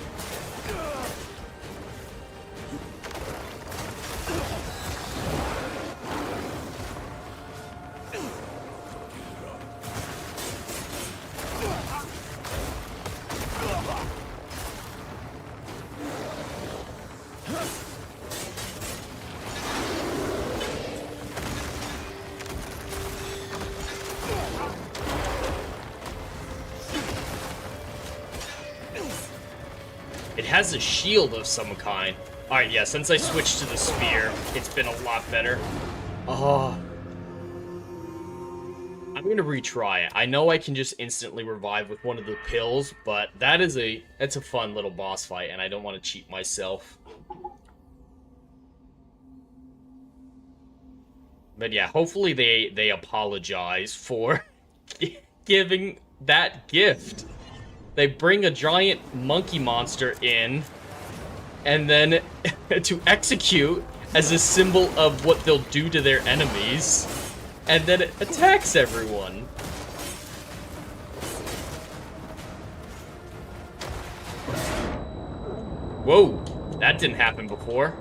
It has a shield of some kind. Alright, yeah, since I switched to the spear, it's been a lot better. Oh. I'm gonna retry it. I know I can just instantly revive with one of the pills, but that's a fun little boss fight, and I don't want to cheat myself. But yeah, hopefully they apologize for giving that gift. They bring a giant monkey monster in, and then to execute as a symbol of what they'll do to their enemies, and then it attacks everyone. Whoa, that didn't happen before.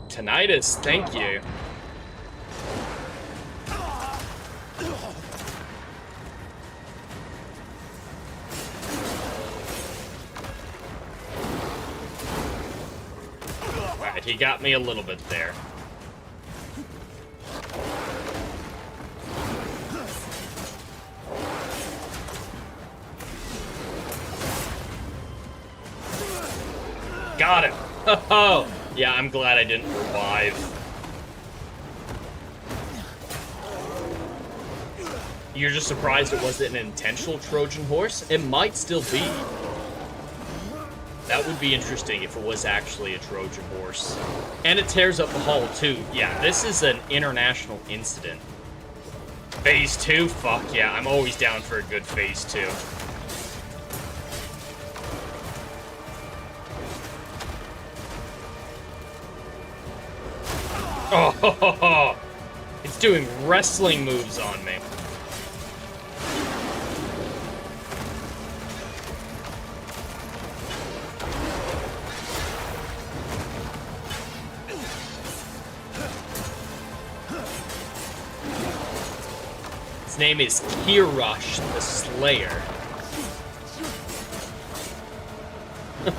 Tinnitus, thank you. Alright, he got me a little bit there. Got him! Oh, yeah, I'm glad I didn't revive. You're just surprised it wasn't an intentional Trojan horse? It might still be. That would be interesting if it was actually a Trojan horse. And it tears up the hull, too. Yeah, this is an international incident. Phase 2? Fuck yeah, I'm always down for a good Phase 2. Oh, it's doing wrestling moves on me. His name is Kirush the Slayer.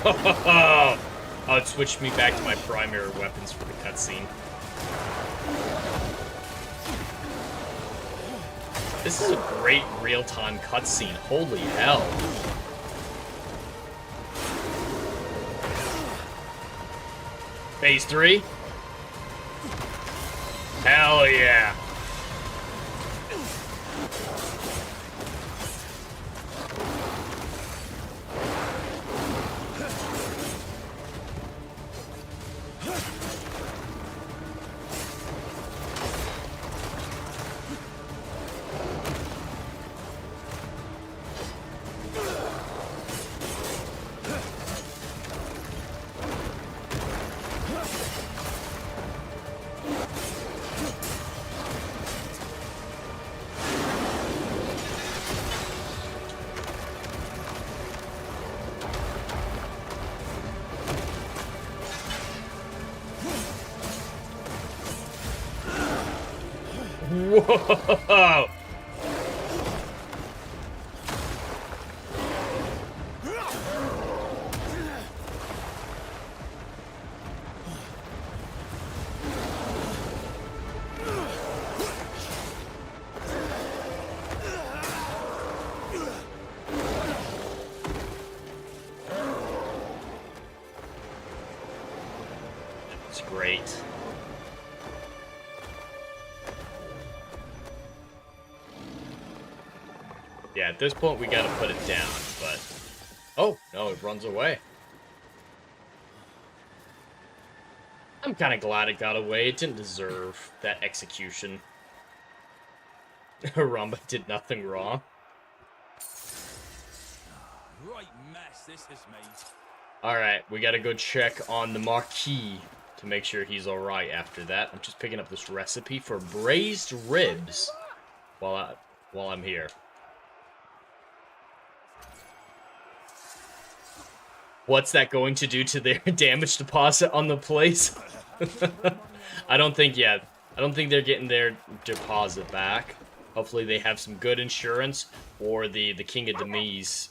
Oh, it switched me back to my primary weapons for the cutscene. This is a great real-time cutscene. Holy hell. Phase 3? Hell yeah. Whoa! It's great. Yeah, at this point we gotta put it down, but... Oh, no, it runs away. I'm kinda glad it got away. It didn't deserve that execution. Ramba did nothing wrong. Right mess this has made. Alright, we gotta go check on the Marquis to make sure he's alright after that. I'm just picking up this recipe for braised ribs. while I'm here. What's that going to do to their damage deposit on the place? I don't think yet. I don't think they're getting their deposit back. Hopefully they have some good insurance, or the King of Demise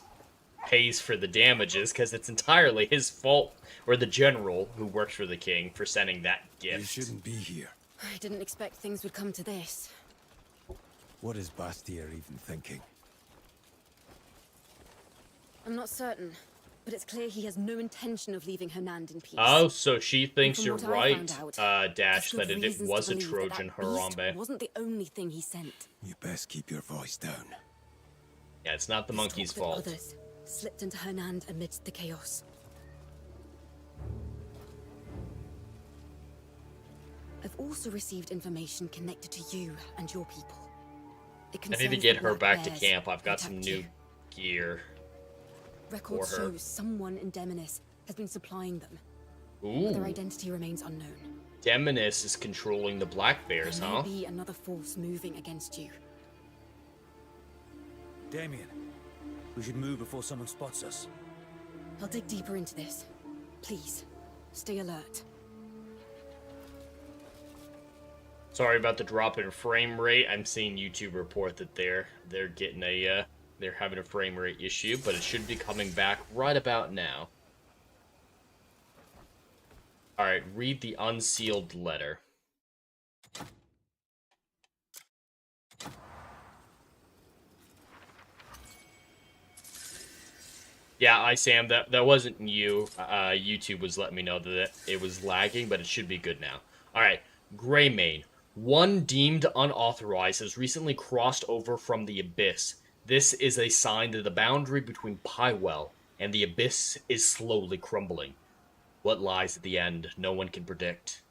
pays for the damages, because it's entirely his fault, or the general who works for the king, for sending that gift. You shouldn't be here. I didn't expect things would come to this. What is Bastia even thinking? I'm not certain, but it's clear he has no intention of leaving Hernand in peace. Oh, so she thinks you're what I right, found out, Dash, there's that good it reasons was to a believe Trojan that beast Harambe. wasn't the only thing he sent. You best keep your voice down. Yeah, it's not the monkey's Talk that fault. others slipped into Hernand amidst the chaos. I've also received information connected to you and your people. It I need to concerns get the her Black back to Bears camp. I've got who some attacked new you. gear. Records for her. show someone in Demonis has been supplying them. Ooh. Their identity remains unknown. Demonis is controlling the Black Bears, There huh? may be another force moving against you. Damien, we should move before someone spots us. I'll dig deeper into this. Please, stay alert. Sorry about the drop in frame rate. I'm seeing YouTube report that they're getting a they're having a frame rate issue, but it should be coming back right about now. All right, read the unsealed letter. Yeah, Sam, that wasn't you. YouTube was letting me know that it was lagging, but it should be good now. All right, Greymane. One deemed unauthorized has recently crossed over from the Abyss. This is a sign that the boundary between Pywell and the Abyss is slowly crumbling. What lies at the end, no one can predict.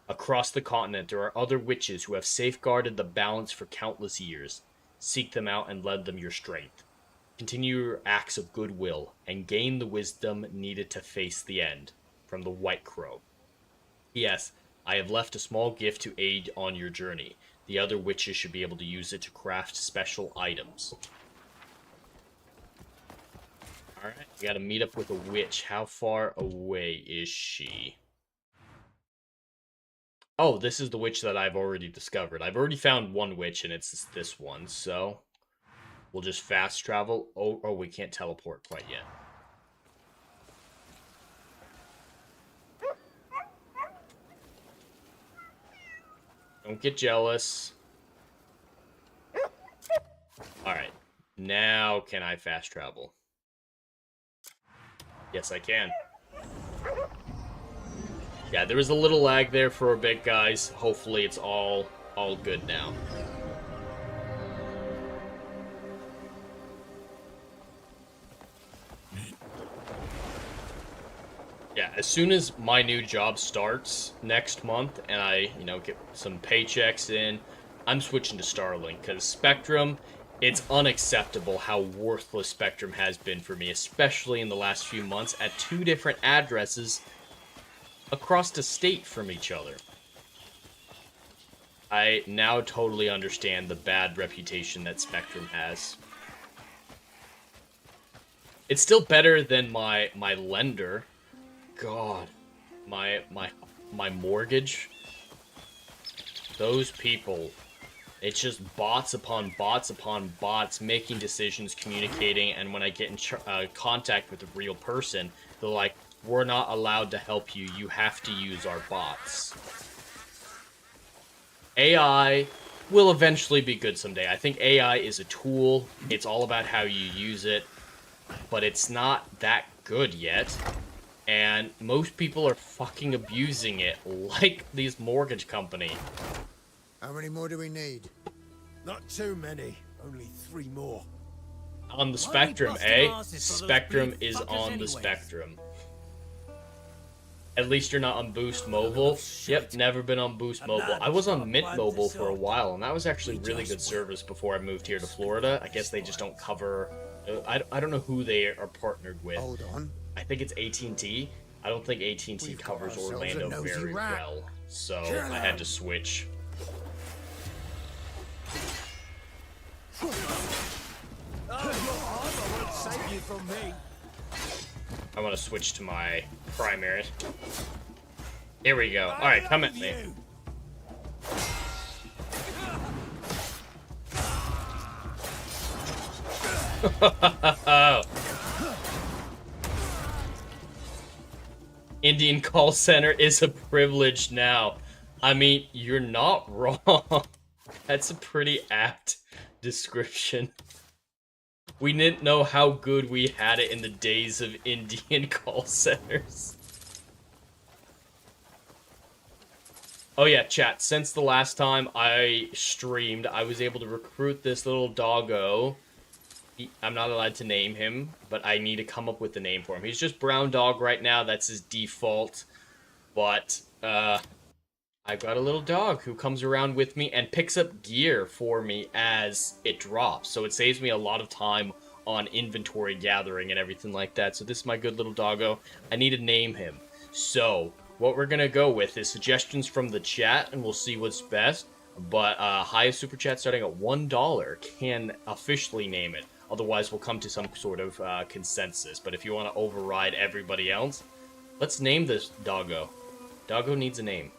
Across the continent, there are other witches who have safeguarded the balance for countless years. Seek them out and lend them your strength. Continue your acts of goodwill and gain the wisdom needed to face the end. From the White Crow. P.S. I have left a small gift to aid on your journey. The other witches should be able to use it to craft special items. Alright, we gotta meet up with a witch. How far away is she? Oh, this is the witch that I've already discovered. I've already found one witch, and it's this one, so... we'll just fast travel. Oh, we can't teleport quite yet. Don't get jealous. Alright. Now can I fast travel? Yes, I can. Yeah, there was a little lag there for a bit, guys. Hopefully it's all good now. Yeah, as soon as my new job starts next month and I, get some paychecks in, I'm switching to Starlink because Spectrum, it's unacceptable how worthless Spectrum has been for me, especially in the last few months at 2 different addresses across the state from each other. I now totally understand the bad reputation that Spectrum has. It's still better than my lender. God, my mortgage. Those people, it's just bots upon bots upon bots making decisions, communicating, and when I get in contact with a real person, they're like, "We're not allowed to help you. You have to use our bots." AI will eventually be good someday. I think AI is a tool. It's all about how you use it, but it's not that good yet. And most people are fucking abusing it, like these mortgage company. How many more do we need? Not too many. Only 3 more. On the Spectrum, eh? Spectrum is on the Spectrum. At least you're not on Boost Mobile. Yep, never been on Boost Mobile. I was on Mint Mobile for a while, and that was actually really good service before I moved here to Florida. I guess they just don't cover... I don't know who they are partnered with. Hold on. I think it's AT&T. I don't think AT&T covers Orlando very well, so I had to switch. save you from me. I want to switch to my primary. Here we go. Alright, come at me. Indian call center is a privilege now. I mean, you're not wrong. That's a pretty apt description. We didn't know how good we had it in the days of Indian call centers. Oh yeah, chat, since the last time I streamed, I was able to recruit this little doggo. I'm not allowed to name him, but I need to come up with the name for him. He's just Brown Dog right now, that's his default. But, I've got a little dog who comes around with me and picks up gear for me as it drops. So it saves me a lot of time on inventory gathering and everything like that. So this is my good little doggo. I need to name him. So, what we're gonna go with is suggestions from the chat, and we'll see what's best. But, highest super chat starting at $1 can officially name it. Otherwise, we'll come to some sort of consensus. But if you want to override everybody else, let's name this doggo. Doggo needs a name.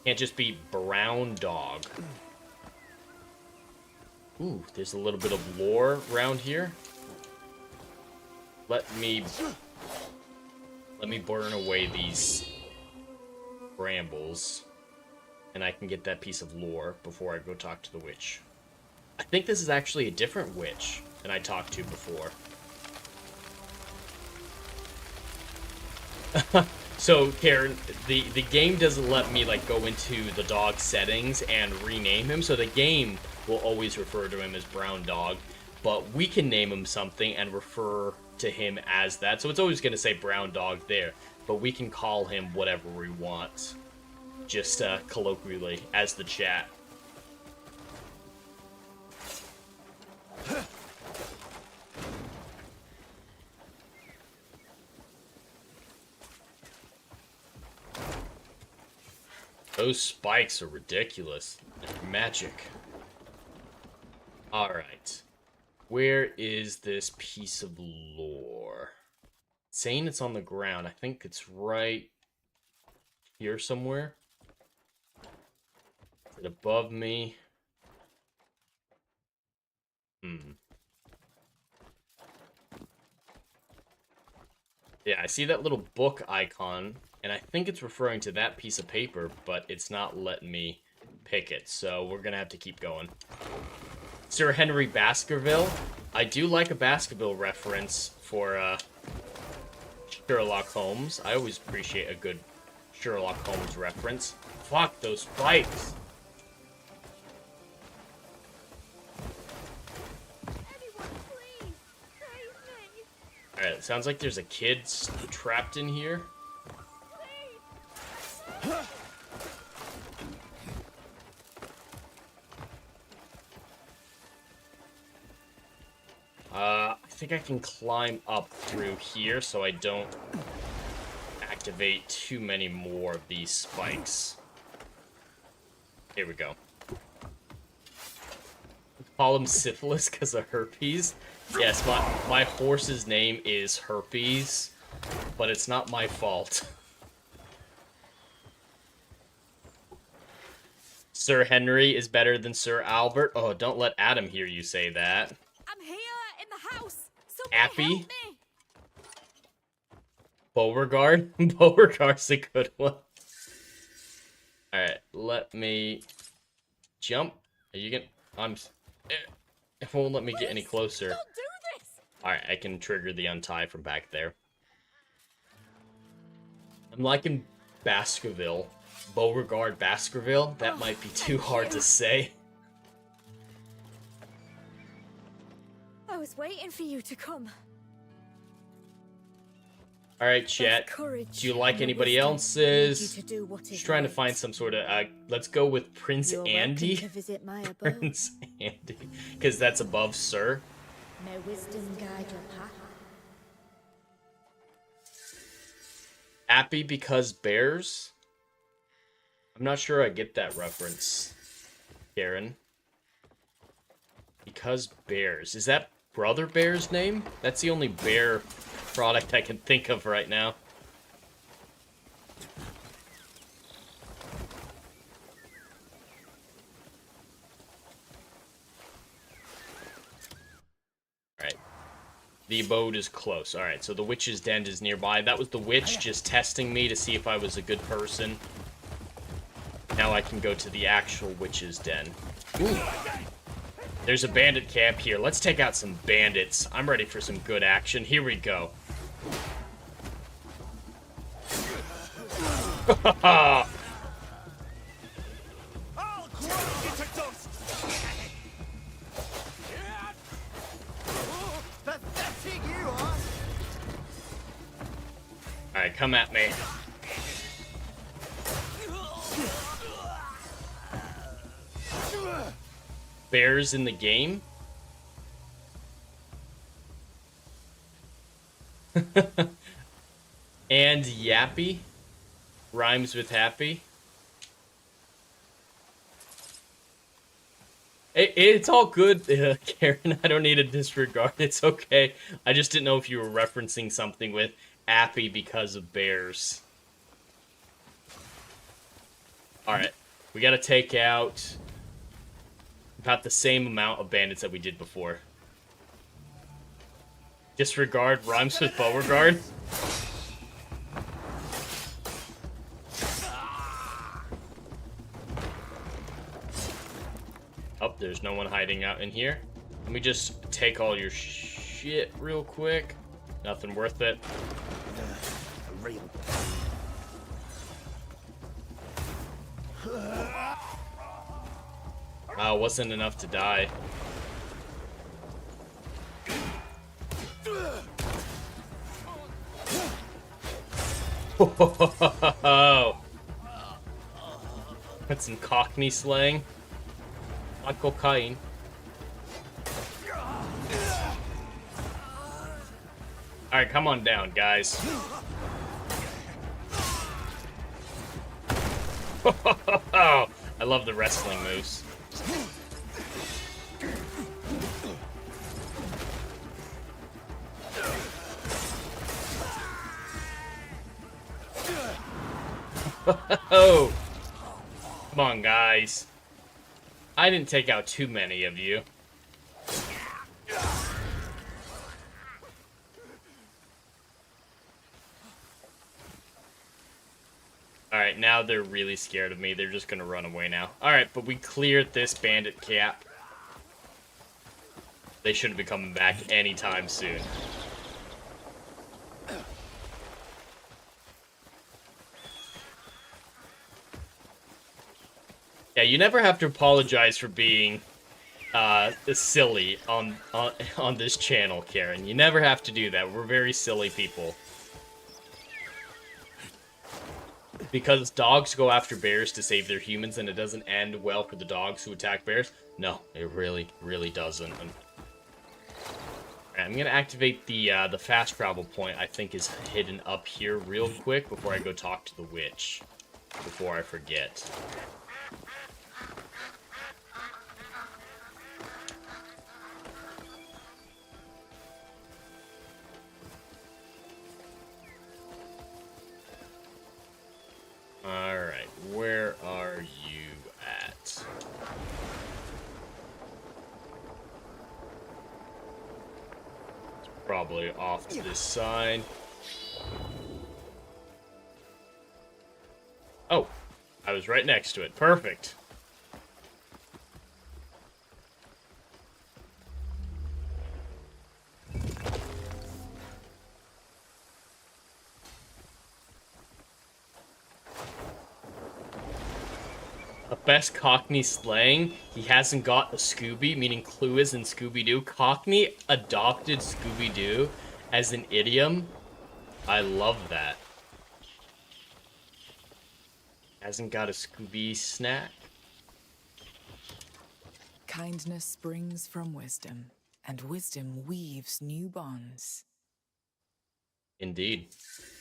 Can't just be Brown Dog. Ooh, there's a little bit of lore around here. Let me burn away these brambles, and I can get that piece of lore before I go talk to the witch. I think this is actually a different witch than I talked to before. So, Karen, the game doesn't let me, like, go into the dog settings and rename him, so the game will always refer to him as Brown Dog, but we can name him something and refer to him as that, so it's always going to say Brown Dog there, but we can call him whatever we want, just colloquially, as the chat. Those spikes are ridiculous. They're magic. Alright. Where is this piece of lore? It's saying it's on the ground. I think it's right here somewhere. Is it above me? Yeah, I see that little book icon, and I think it's referring to that piece of paper, but it's not letting me pick it, so we're gonna have to keep going. Sir Henry Baskerville. I do like a Baskerville reference for Sherlock Holmes. I always appreciate a good Sherlock Holmes reference. Fuck those spikes! Alright, it sounds like there's a kid trapped in here. I think I can climb up through here so I don't activate too many more of these spikes. Here we go. Call him Syphilis because of herpes. Yes, my horse's name is Herpes, but it's not my fault. Sir Henry is better than Sir Albert. Oh, don't let Adam hear you say that. I'm here in the house. Appy? Help me. Beauregard? Beauregard's a good one. Alright, let me jump. Are you gonna... It won't let me get any closer. Don't do this. Alright, I can trigger the untie from back there. I'm liking Baskerville. Beauregard Baskerville? That might be too hard to say. I was waiting for you to come. Alright, chat. Do you like anybody else's? Just trying to find some sort of... let's go with Prince Andy. To visit my abode. Prince Andy. Because that's above Sir. May wisdom guide your path. Happy because bears? I'm not sure I get that reference, Karen. Because bears. Is that brother bear's name? That's the only bear product I can think of right now. Alright. The abode is close. Alright, so the witch's den is nearby. That was the witch just testing me to see if I was a good person. Now I can go to the actual witch's den. Ooh. There's a bandit camp here. Let's take out some bandits. I'm ready for some good action. Here we go. Alright, come at me. Bears in the game? And yappy? Rhymes with happy? It's all good, Karen. I don't need to disregard. It's okay. I just didn't know if you were referencing something with appy because of bears. Alright. We gotta take out about the same amount of bandits that we did before. Disregard rhymes with Beauregard. Oh, there's no one hiding out in here. Let me just take all your shit real quick. Nothing worth it. Wow, wasn't enough to die. Oh, that's some Cockney slang. Like cocaine. Alright, come on down, guys. I love the wrestling moves. Oh, come on, guys. I didn't take out too many of you. Alright, now they're really scared of me. They're just gonna run away now. Alright, but we cleared this bandit camp. They shouldn't be coming back anytime soon. Yeah, you never have to apologize for being silly on this channel, Karen. You never have to do that. We're very silly people. Because dogs go after bears to save their humans and it doesn't end well for the dogs who attack bears? No, it really, really doesn't. Alright, I'm gonna activate the fast travel point I think is hidden up here real quick before I go talk to the witch. Before I forget. Alright, where are you at? It's probably off to this side. Oh, I was right next to it. Perfect. Best Cockney slang. He hasn't got a Scooby, meaning Clue is in Scooby-Doo. Cockney adopted Scooby-Doo as an idiom. I love that. Hasn't got a Scooby snack. Kindness springs from wisdom, and wisdom weaves new bonds. Indeed.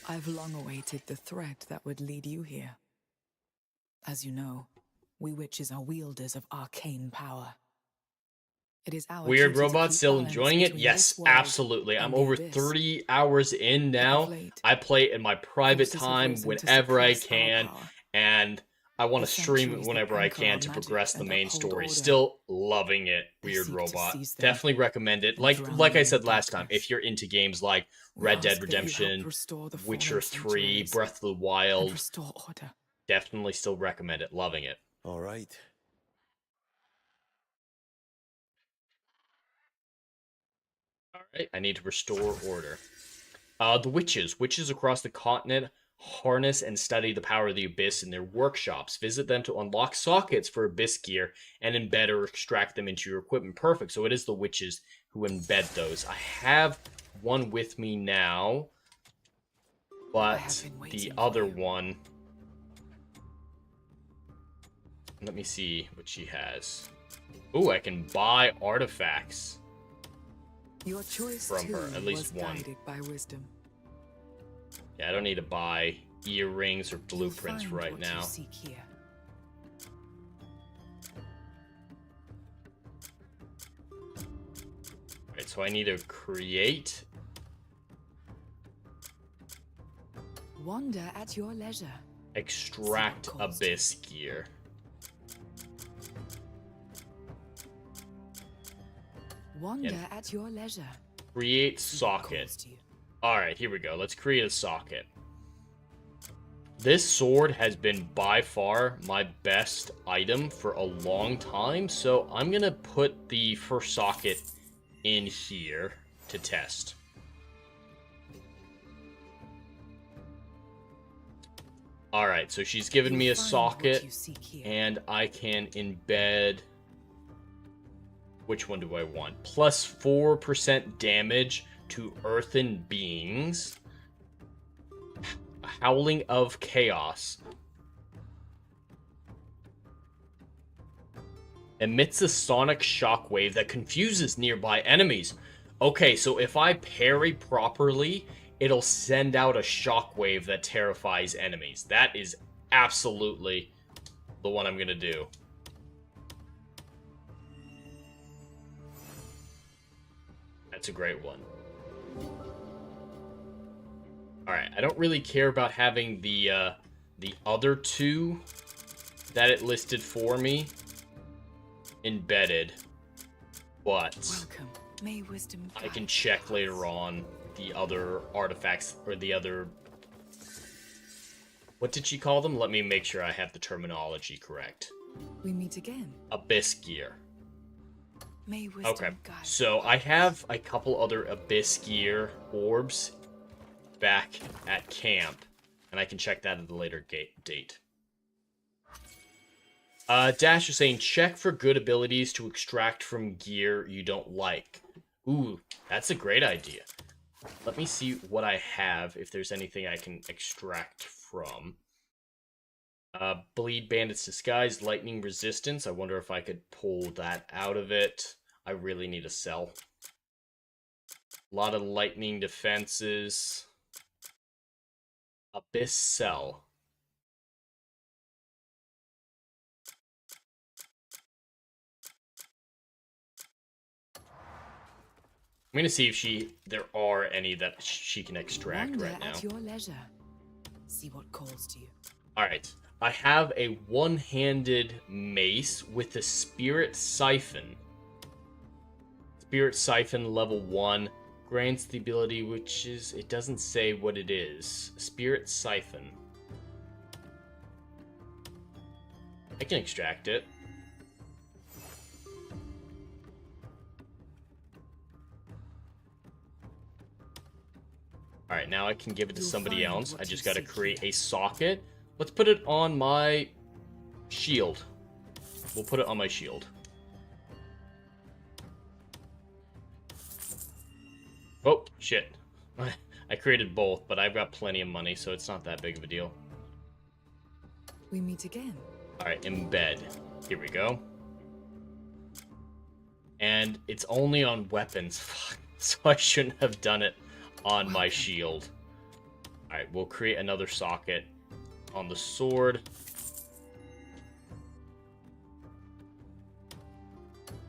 I've long awaited the thread that would lead you here. As you know, we witches are wielders of arcane power. It is our Weird duty to Robot keep still balance enjoying it? between Yes, this world absolutely. I'm and the over abyss. 30 hours in now. late, I play it in my private forces have time risen to whenever I suppress our can, power. and I want The to stream it sanctuaries that whenever I anchor can our to magic progress the and main uphold story. order. Still loving it, They Weird seek to Robot. seize them Definitely recommend it. and Like drown I them in said the last time, darkness. if you're into games like We Red Dead ask that you help Redemption, restore the Witcher fallen 3, sanctuaries Breath of the and Wild, restore order. definitely still recommend it. Loving it. All right. Alright, I need to restore order. The witches. Witches across the continent harness and study the power of the Abyss in their workshops. Visit them to unlock sockets for Abyss gear and embed or extract them into your equipment. Perfect. So it is the witches who embed those. I have one with me now, but the other one... Let me see what she has. Ooh, I can buy artifacts. Your choice from her, at least was one. guided by wisdom. Yeah, I don't need to buy earrings or blueprints right what now. You seek here. Alright, so I need to create. Wander at your leisure. Extract Abyss gear. Wander at your leisure. Create socket. Alright, here we go. Let's create a socket. This sword has been by far my best item for a long time, so I'm gonna put the first socket in here to test. Alright, so she's given me a socket, and I can embed... Which one do I want? Plus 4% damage to earthen beings. Howling of Chaos. Emits a sonic shockwave that confuses nearby enemies. Okay, so if I parry properly, it'll send out a shockwave that terrifies enemies. That is absolutely the one I'm gonna do. That's a great one. Alright, I don't really care about having the other two that it listed for me embedded, but Welcome. May wisdom I can check later on the other artifacts, or the other... What did she call them? Let me make sure I have the terminology correct. We meet again. Abyss gear. May wisdom Okay, guide. so I have a couple other Abyss gear orbs back at camp, and I can check that at a later date. Dash is saying, check for good abilities to extract from gear you don't like. Ooh, that's a great idea. Let me see what I have, if there's anything I can extract from. Bleed Bandit's Disguise, Lightning Resistance. I wonder if I could pull that out of it. I really need a cell. A lot of lightning defenses. Abyss Cell. I'm gonna see if there are any that she can extract Wander right now. at your leisure. See what calls to you. Alright, I have a one-handed mace with a Spirit Siphon. Spirit Siphon level 1 grants the ability, which is... It doesn't say what it is. Spirit Siphon. I can extract it. Alright, now I can give it to somebody else. I just gotta create a socket. Let's put it on my shield. We'll put it on my shield. Oh, shit. I created both, but I've got plenty of money, so it's not that big of a deal. We meet again. Alright, embed. Here we go. And it's only on weapons. Fuck. So I shouldn't have done it on my shield. Alright, we'll create another socket on the sword.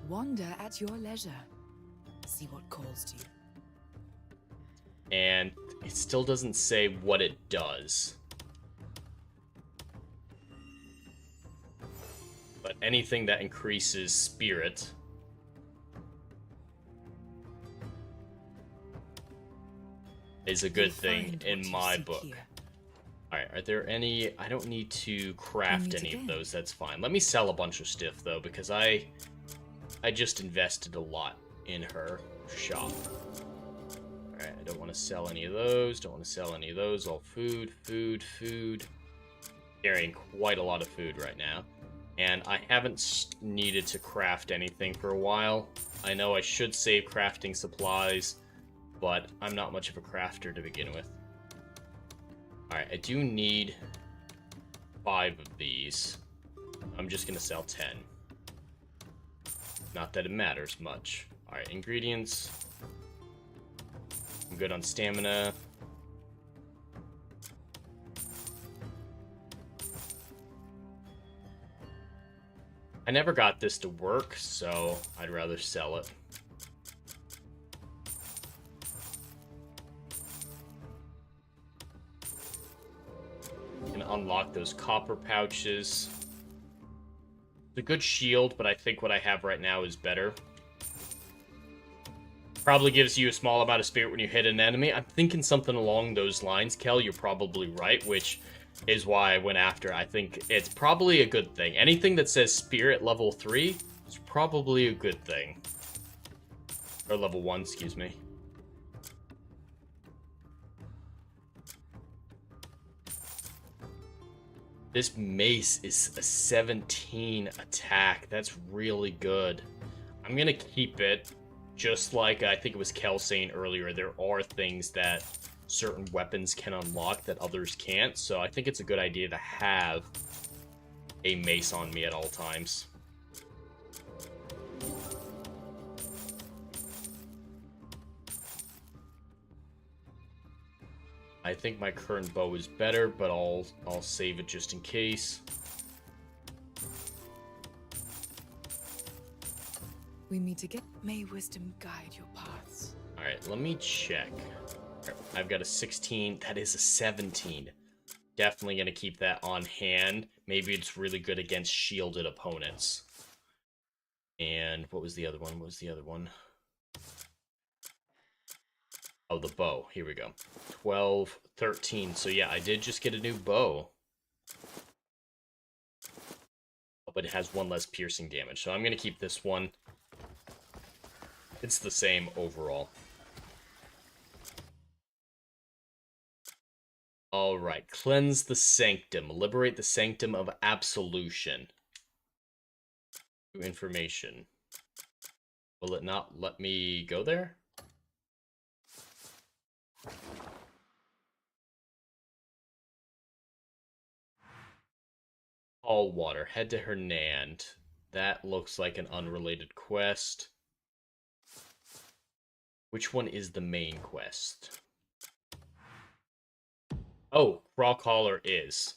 Wander at your leisure. See what calls to you. And it still doesn't say what it does. But anything that increases spirit is a good thing in my book. Alright, are there any... I don't need to craft any of those, that's fine. Let me sell a bunch of stuff, though, because I just invested a lot in her shop. Alright, I don't want to sell any of those, don't want to sell any of those. All food, food, food. Carrying quite a lot of food right now. And I haven't needed to craft anything for a while. I know I should save crafting supplies, but I'm not much of a crafter to begin with. Alright, I do need 5 of these. I'm just going to sell 10. Not that it matters much. Alright, ingredients. I'm good on stamina. I never got this to work, so I'd rather sell it. Can unlock those copper pouches. It's a good shield, but I think what I have right now is better. Probably gives you a small amount of spirit when you hit an enemy. I'm thinking something along those lines, Kel. You're probably right, which is why I went after. I think it's probably a good thing. Anything that says spirit level 3 is probably a good thing. Or level 1, excuse me. This mace is a 17 attack. That's really good. I'm gonna keep it. Just like I think it was Kel saying earlier, there are things that certain weapons can unlock that others can't, so I think it's a good idea to have a mace on me at all times. I think my current bow is better, but I'll save it just in case. We meet again. May wisdom guide your paths. Alright, let me check. I've got a 16. That is a 17. Definitely going to keep that on hand. Maybe it's really good against shielded opponents. And what was the other one? What was the other one? Oh, the bow. Here we go. 12, 13. So yeah, I did just get a new bow. But it has 1 less piercing damage. So I'm going to keep this one. It's the same overall. Alright, cleanse the sanctum. Liberate the sanctum of absolution. New information. Will it not let me go there? All water. Head to Hernand. That looks like an unrelated quest. Which one is the main quest? Oh, Rock Hauler is.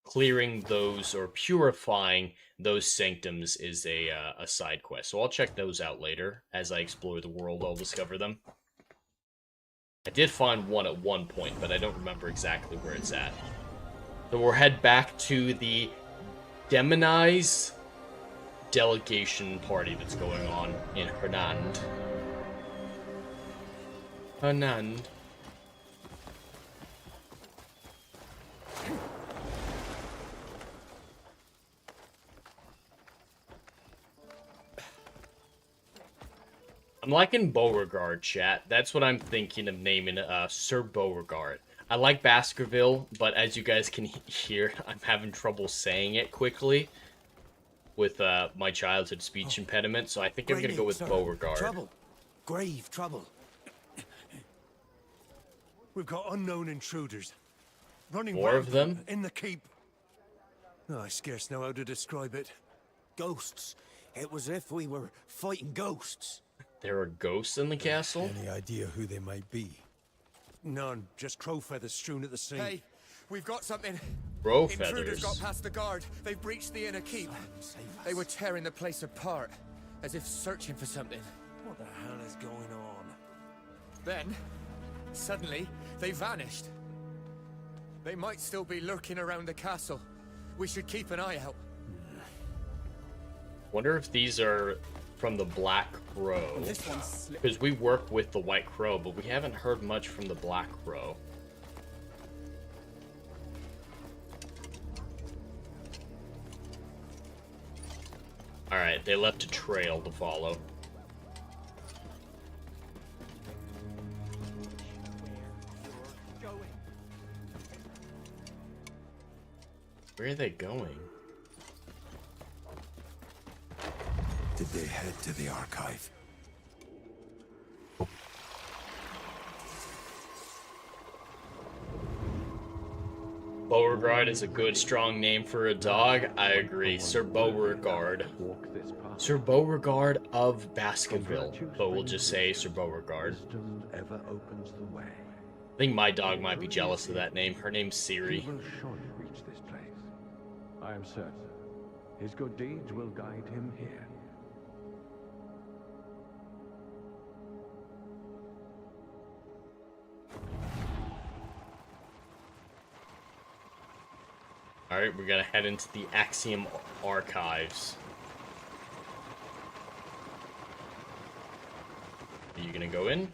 Clearing those or purifying those sanctums is a side quest. So I'll check those out later. As I explore the world, I'll discover them. I did find one at one point, but I don't remember exactly where it's at. So we'll head back to the demonized delegation party that's going on in Hernand. Hernand. I'm liking Beauregard, chat. That's what I'm thinking of naming Sir Beauregard. I like Baskerville, but as you guys can hear, I'm having trouble saying it quickly with my childhood speech impediment, so I think I'm gonna go with Beauregard. Trouble. Grave trouble. We've got unknown intruders. Running More of them? in the keep. Oh, I scarce know how to describe it. Ghosts. It was as if we were fighting ghosts. There are ghosts in the castle? Any idea who they might be? None. Just crow feathers strewn at the sea. Hey, we've got something. Crow Intruders feathers? got past the guard. They've breached the inner keep. They were tearing the place apart. as if searching for something. What the hell is going on? Then, suddenly, they vanished. They might still be lurking around the castle. We should keep an eye out. Wonder if these are from the Black Crow. Because we work with the White Crow, but we haven't heard much from the Black Crow. Alright, they left a trail to follow. Where are they going? Did they head to the archive? Beauregard is a good, strong name for a dog. I agree. Sir Beauregard. Sir Beauregard of Baskerville. But we'll just say Sir Beauregard. Ever opens the way. I think my dog might be jealous of that name. Her name's Siri. He will surely reach this place. I am certain. His good deeds will guide him here. Alright, we're gonna head into the Axiom Archives. Are you gonna go in?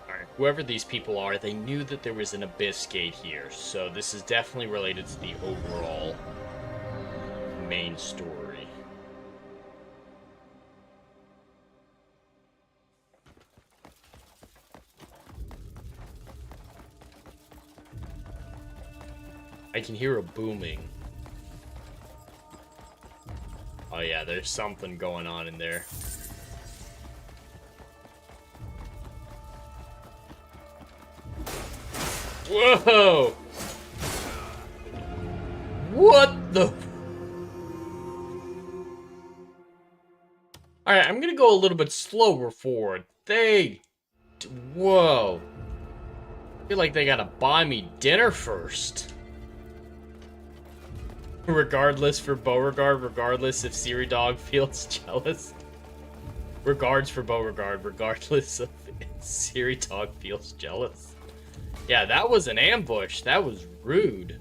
Alright, whoever these people are, they knew that there was an Abyss gate here, so this is definitely related to the overall main story. I can hear a booming. Oh yeah, there's something going on in there. Whoa! What the? Alright, I'm gonna go a little bit slower forward. Whoa. I feel like they gotta buy me dinner first. Regardless for Beauregard, regardless if Siri Dog feels jealous. Regards for Beauregard, regardless if Siri Dog feels jealous. Yeah, that was an ambush. That was rude.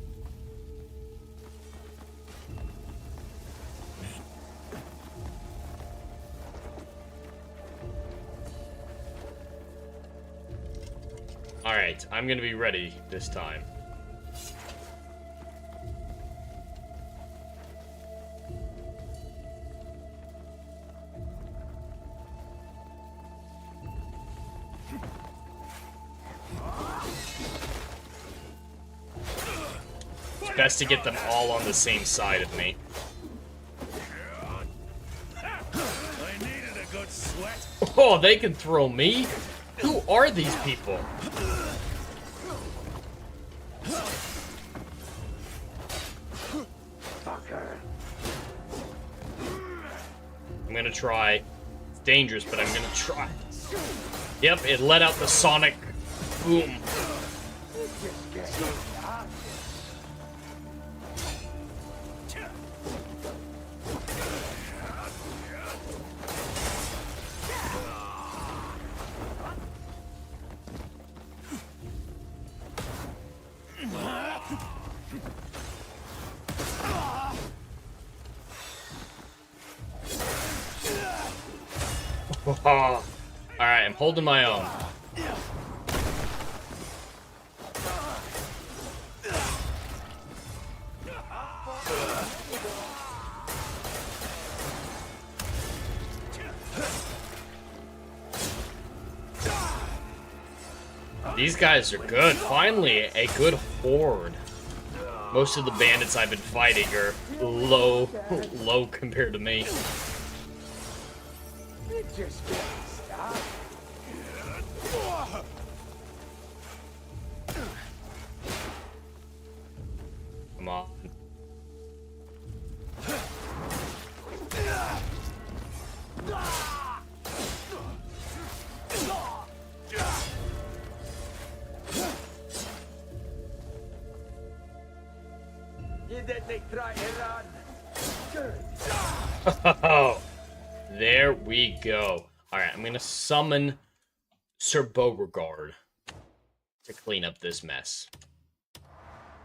Alright, I'm gonna be ready this time. It's best to get them all on the same side of me. I needed a good sweat. Oh, they can throw me? Who are these people? I'm gonna try. It's dangerous, but I'm gonna try. Yep, it let out the sonic boom. Alright, I'm holding my own. These guys are good. Finally, a good horde. Most of the bandits I've been fighting are low compared to me. Just getting started. Come on. then they try to run. Oh, there we go. Alright, I'm gonna summon Sir Beauregard to clean up this mess.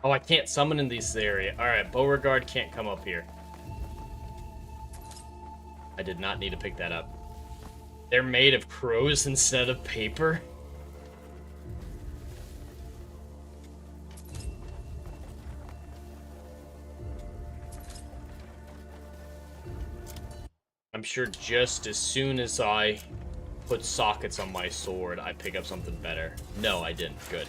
Oh, I can't summon in this area. Alright, Beauregard can't come up here. I did not need to pick that up. They're made of crows instead of paper? I'm sure just as soon as I put sockets on my sword, I pick up something better. No, I didn't. Good.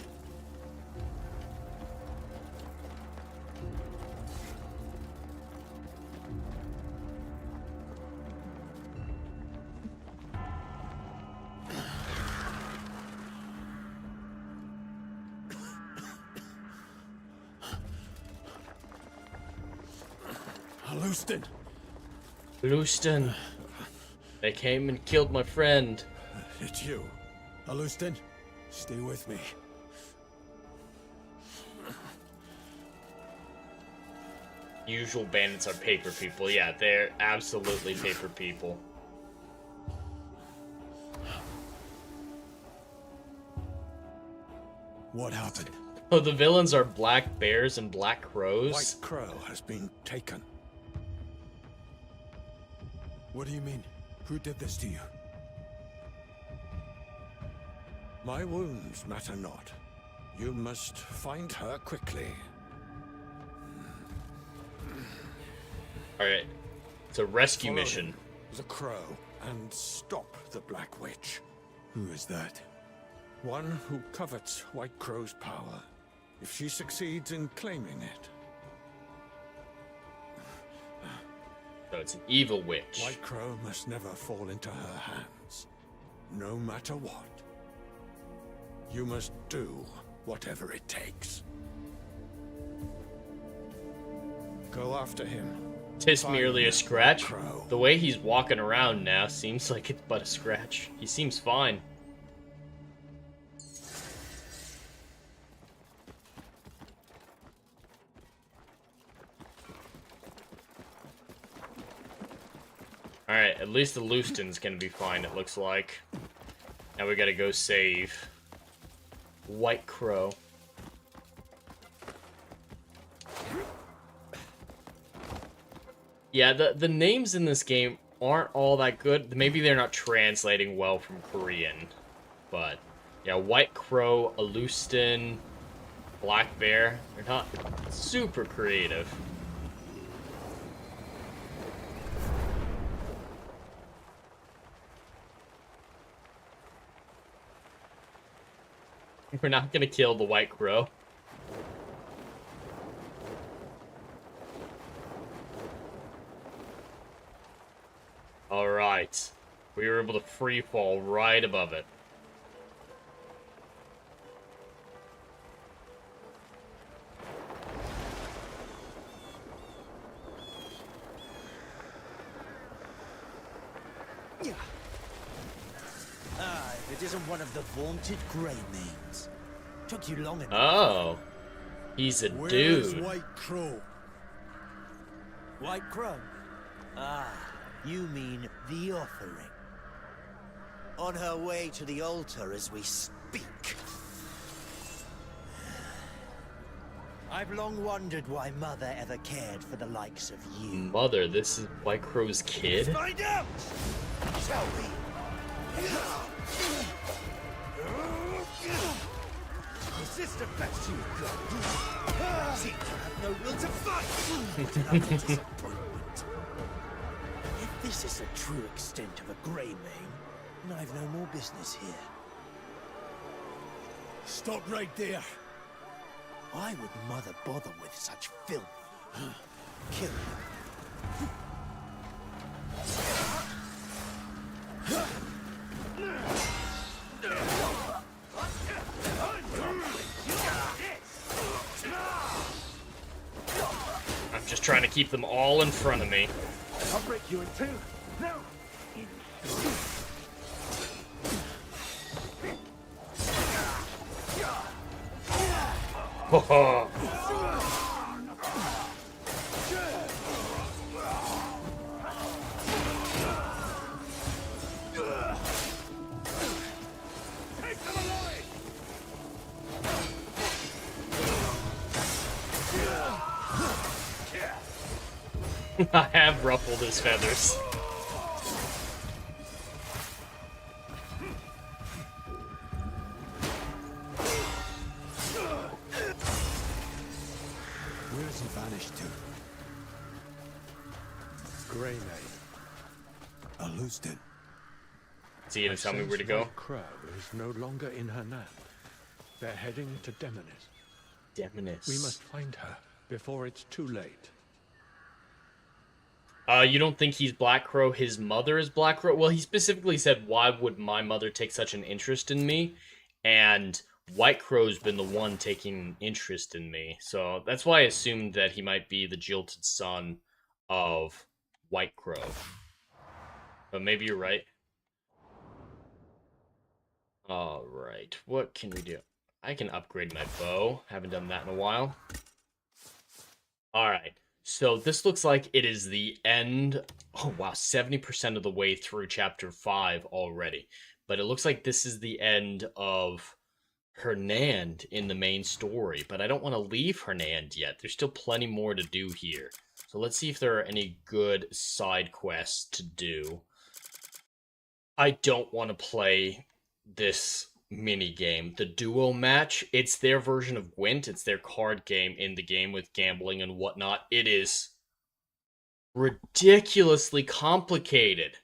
Lewiston! Lewiston! They came and killed my friend. It's you. Lewiston, stay with me. Usual bandits are paper people. Yeah, they're absolutely paper people. What happened? Oh, the villains are black bears and black crows? White Crow has been taken. What do you mean? Who did this to you? My wounds matter not. You must find her quickly. Alright. It's a rescue Follow mission. him, the Crow, and stop the Black Witch. Who is that? One who covets White Crow's power. If she succeeds in claiming it. So it's an evil witch. White Crow must never fall into her hands, no matter what. You must do whatever it takes. Go after him. Tis merely a scratch. The way he's walking around now seems like it's but a scratch. He seems fine. Alright, at least the Lewiston's gonna be fine, it looks like. Now we gotta go save White Crow. Yeah, the names in this game aren't all that good. Maybe they're not translating well from Korean. But, yeah, White Crow, a Lewiston, Black Bear, they're not super creative. We're not gonna kill the White Crow. Alright. We were able to free fall right above it. If it isn't one of the vaunted Grey Mains. Took you long enough. Oh. He's a Where dude. is White Crow? White Crow? Ah, you mean the offering. On her way to the altar as we speak. I've long wondered why Mother ever cared for the likes of you. Mother, this is White Crow's kid? Find out! Shall we? Resist the best you've got. Seem to have no will to fight. Another disappointment. If this is the true extent of a Grey Mane, then I've no more business here. Stop right there. Why would Mother bother with such filth? Kill him. I'm just trying to keep them all in front of me. I'll break you in two. Now. I have ruffled his feathers. Where has he vanished to? Grey Maid. Alustin. Is he gonna tell me where to go? White Crow is no longer in her land. They're heading to Demonis. Demonis. We must find her before it's too late. You don't think he's Black Crow? His mother is Black Crow? Well, he specifically said, why would my mother take such an interest in me? And White Crow's been the one taking interest in me. So that's why I assumed that he might be the jilted son of White Crow. But maybe you're right. Alright, what can we do? I can upgrade my bow. Haven't done that in a while. Alright, so this looks like it is the end. Oh wow, 70% of the way through chapter 5 already. But it looks like this is the end of Hernand in the main story. But I don't want to leave Hernand yet. There's still plenty more to do here. So let's see if there are any good side quests to do. I don't want to play this mini game, the duo match. It's their version of Gwent. It's their card game in the game with gambling and whatnot. It is ridiculously complicated.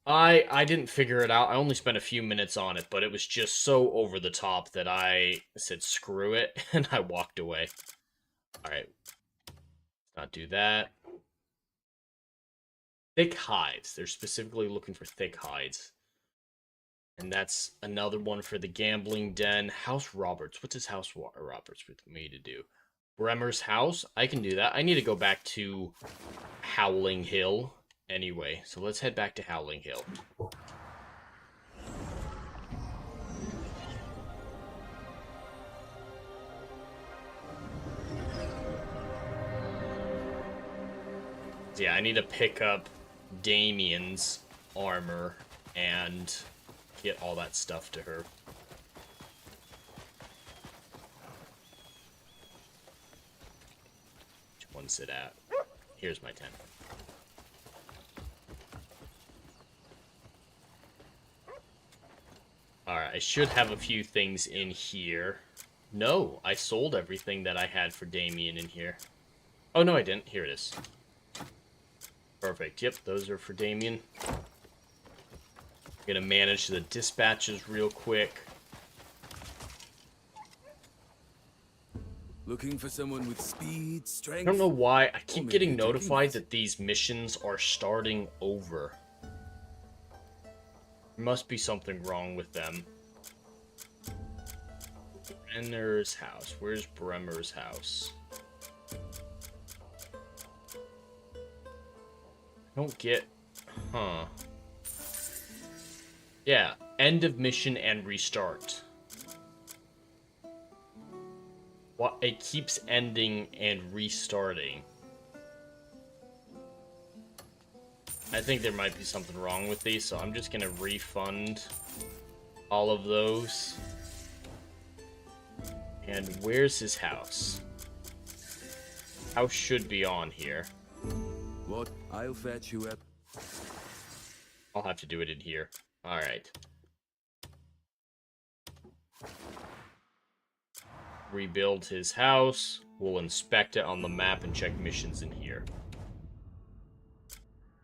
I didn't figure it out. I only spent a few minutes on it, but it was just so over the top that I said screw it and I walked away. Alright. Not do that. Thick hides. They're specifically looking for thick hides. And that's another one for the gambling den. House Roberts. What does House Roberts with me to do? Bremer's house? I can do that. I need to go back to Howling Hill anyway. So let's head back to Howling Hill. Yeah, I need to pick up Damien's armor and get all that stuff to her. Which one's it at? Here's my 10. Alright, I should have a few things in here. No, I sold everything that I had for Damien in here. Oh, no, I didn't. Here it is. Perfect. Yep, those are for Damien. I'm gonna manage the dispatches real quick. Looking for someone with speed, strength. I don't know why I keep getting notified that these missions are starting over. There must be something wrong with them. Bremer's house. Where's Bremer's house? I don't get... Huh. Yeah, end of mission and restart. What? It keeps ending and restarting. I think there might be something wrong with these, so I'm just gonna refund all of those. And where's his house? House should be on here. What? I'll fetch you up. I'll have to do it in here. Alright. Rebuild his house. We'll inspect it on the map and check missions in here.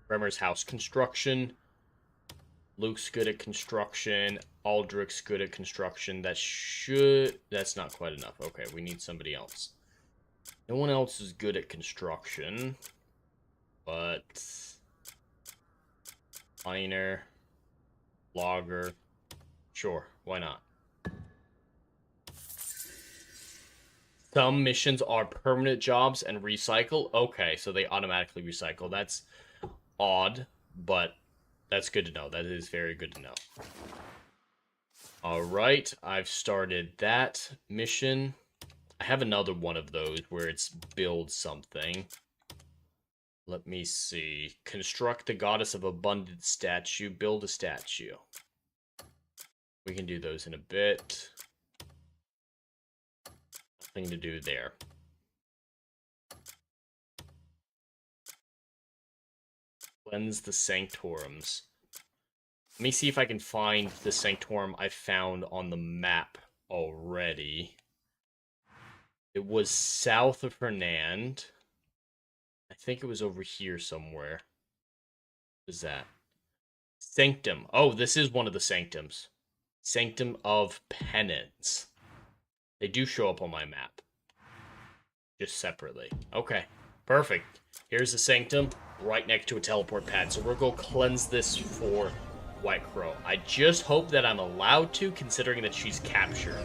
Bremer's house construction. Luke's good at construction. Aldrich's good at construction. That's not quite enough. Okay, we need somebody else. No one else is good at construction. But... Miner. Logger. Sure, why not? Some missions are permanent jobs and recycle. Okay, so they automatically recycle. That's odd, but that's good to know. That is very good to know. Alright, I've started that mission. I have another one of those where it's build something. Let me see. Construct the goddess of abundance statue. Build a statue. We can do those in a bit. Nothing to do there. Cleanse the sanctorums. Let me see if I can find the sanctorum I found on the map already. It was south of Hernand. I think it was over here somewhere. What is that? Sanctum. Oh, this is one of the sanctums. Sanctum of Penance. They do show up on my map. Just separately. Okay, perfect. Here's the sanctum, right next to a teleport pad. So we'll go cleanse this for White Crow. I just hope that I'm allowed to, considering that she's captured.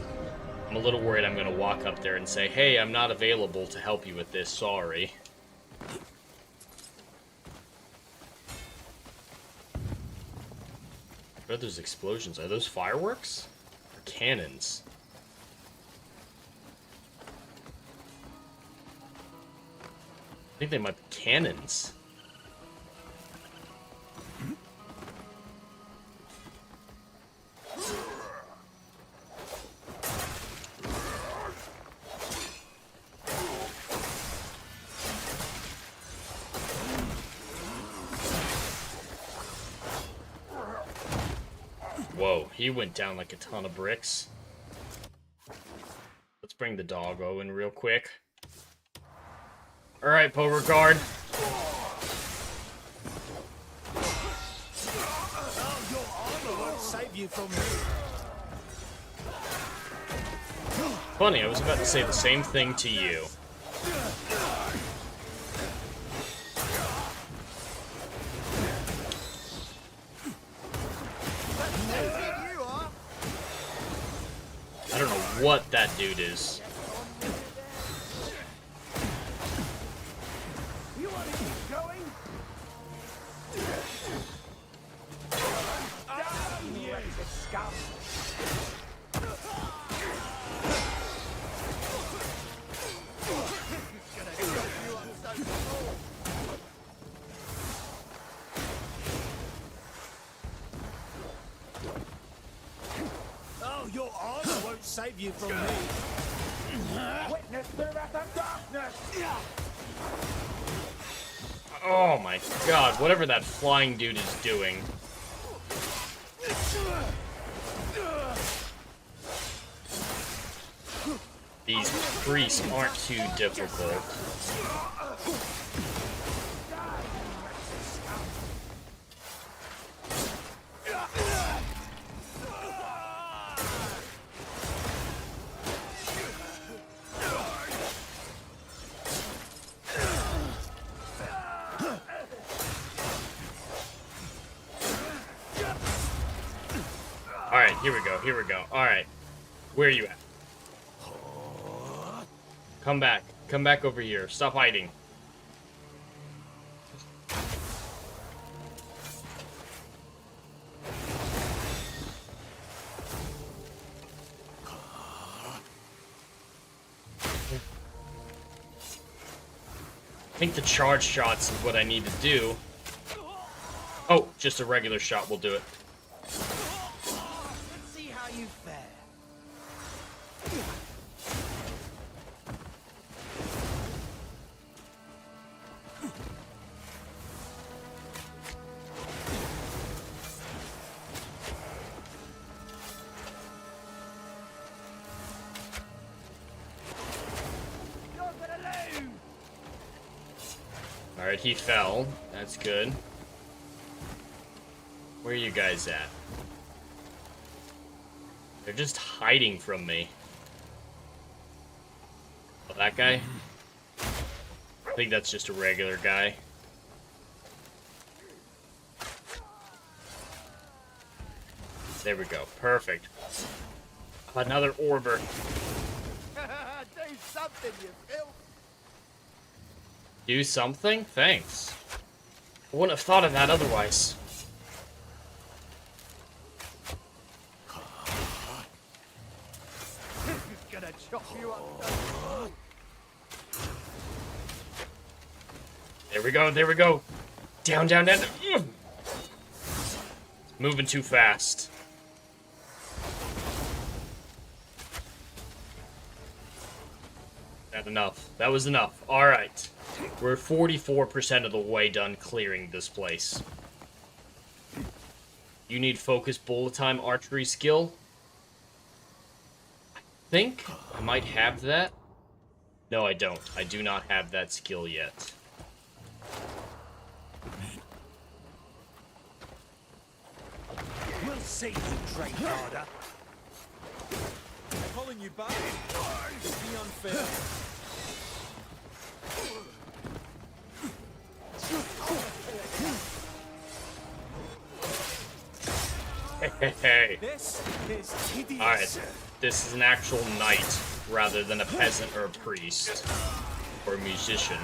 I'm a little worried I'm going to walk up there and say, hey, I'm not available to help you with this, sorry. What are those explosions? Are those fireworks? Or cannons? I think they might be cannons. Whoa, he went down like a ton of bricks. Let's bring the doggo in real quick. Alright, Beauregard. Funny, I was about to say the same thing to you. I don't know what that dude is. Your armor won't save you from me. Witness the wrath of darkness. Oh my god, whatever that flying dude is doing. These priests aren't too difficult. Alright, here we go. Alright. Where are you at? Come back over here. Stop hiding. I think the charge shots is what I need to do. Oh, just a regular shot will do it. Let's see how you fare. Alright, he fell. That's good. Where are you guys at? They're just hiding from me. Oh, that guy? I think that's just a regular guy. There we go. Perfect. Another Orber. Do something, you filth. Do something? Thanks. I wouldn't have thought of that otherwise. Gonna chop you up. There we go, there we go. Down, down, down. Ugh. Moving too fast. That enough. That was enough. Alright. We're 44% of the way done clearing this place. You need focus bullet time archery skill? I think I might have that. No, I don't. I do not have that skill yet. We'll see you, train harder. Calling you back. Be unfair. Hey. This is hideous. Alright, this is an actual knight rather than a peasant or a priest or a musician.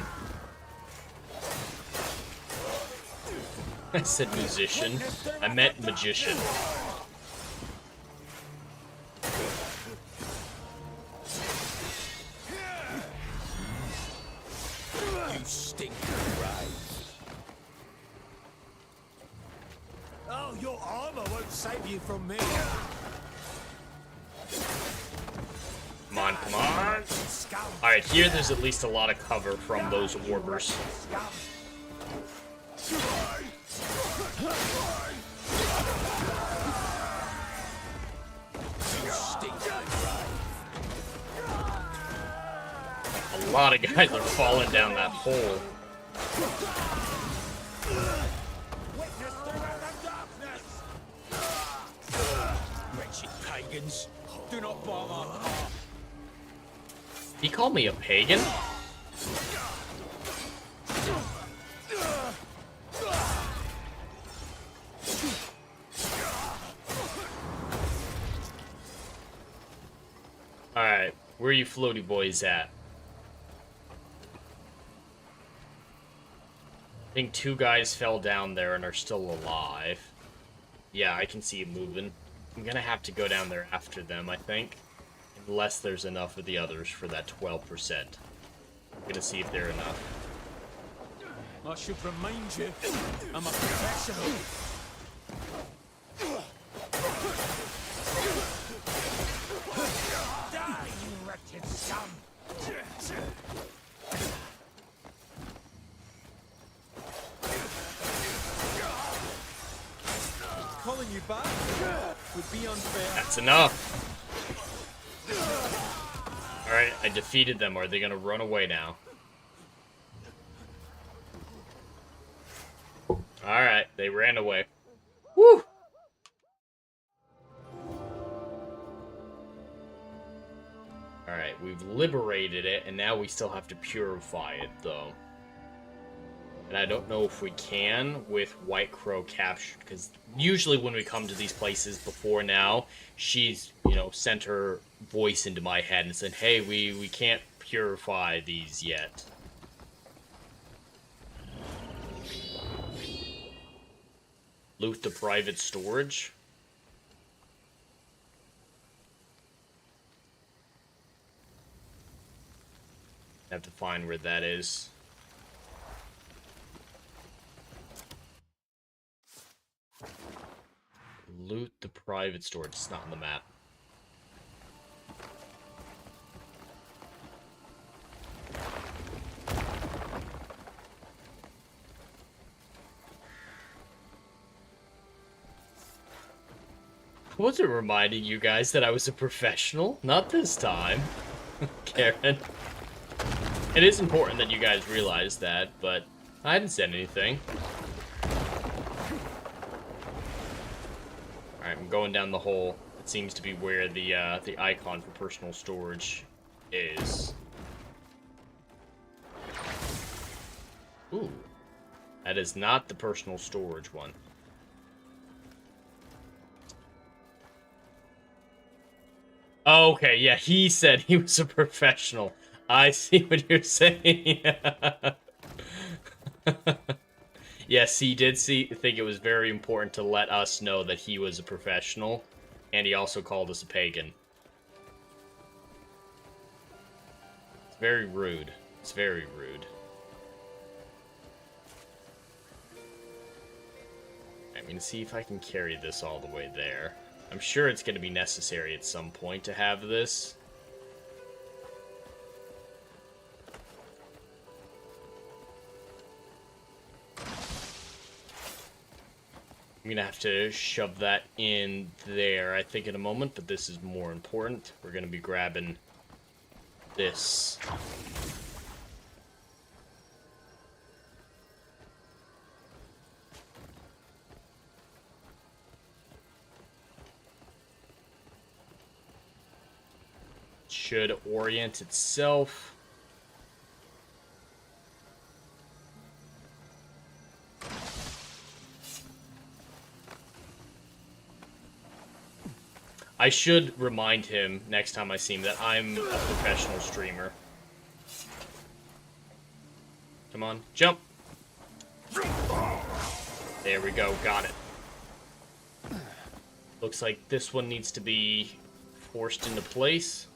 I said musician. I meant magician. You stink, right? Oh, your armor won't save you from me. Come on, come on. Alright, here there's at least a lot of cover from those warbers. A lot of guys are falling down that hole. Wretched pagans, do not bomb our heart. He called me a pagan? Alright, where are you floaty boys at? I think 2 guys fell down there and are still alive. Yeah, I can see it moving. I'm gonna have to go down there after them, I think. Unless there's enough of the others for that 12%. I'm gonna see if they're enough. I should remind you, I'm a professional. Die, you wretched scum! Calling you back would be unfair. That's enough. Alright, I defeated them. Are they gonna run away now? Alright, they ran away. Woo! Alright, we've liberated it, and now we still have to purify it, though. And I don't know if we can with White Crow captured, because usually when we come to these places before now, she's, you know, sent her voice into my head and said, hey, we can't purify these yet. Loot the private storage? Have to find where that is. Loot the private storage. It's not on the map. I wasn't reminding you guys that I was a professional. Not this time, Karen. It is important that you guys realize that, but I hadn't said anything. Alright, I'm going down the hole. It seems to be where the icon for personal storage is. Ooh. That is not the personal storage one. Oh, okay, yeah, he said he was a professional. I see what you're saying. Yes, he did think it was very important to let us know that he was a professional, and he also called us a pagan. It's very rude. It's very rude. I'm gonna see if I can carry this all the way there. I'm sure it's gonna be necessary at some point to have this. I'm gonna have to shove that in there, I think, in a moment, but this is more important. We're gonna be grabbing this. Should orient itself. I should remind him next time I see him that I'm a professional streamer. Come on, jump! There we go, got it. Looks like this one needs to be forced into place.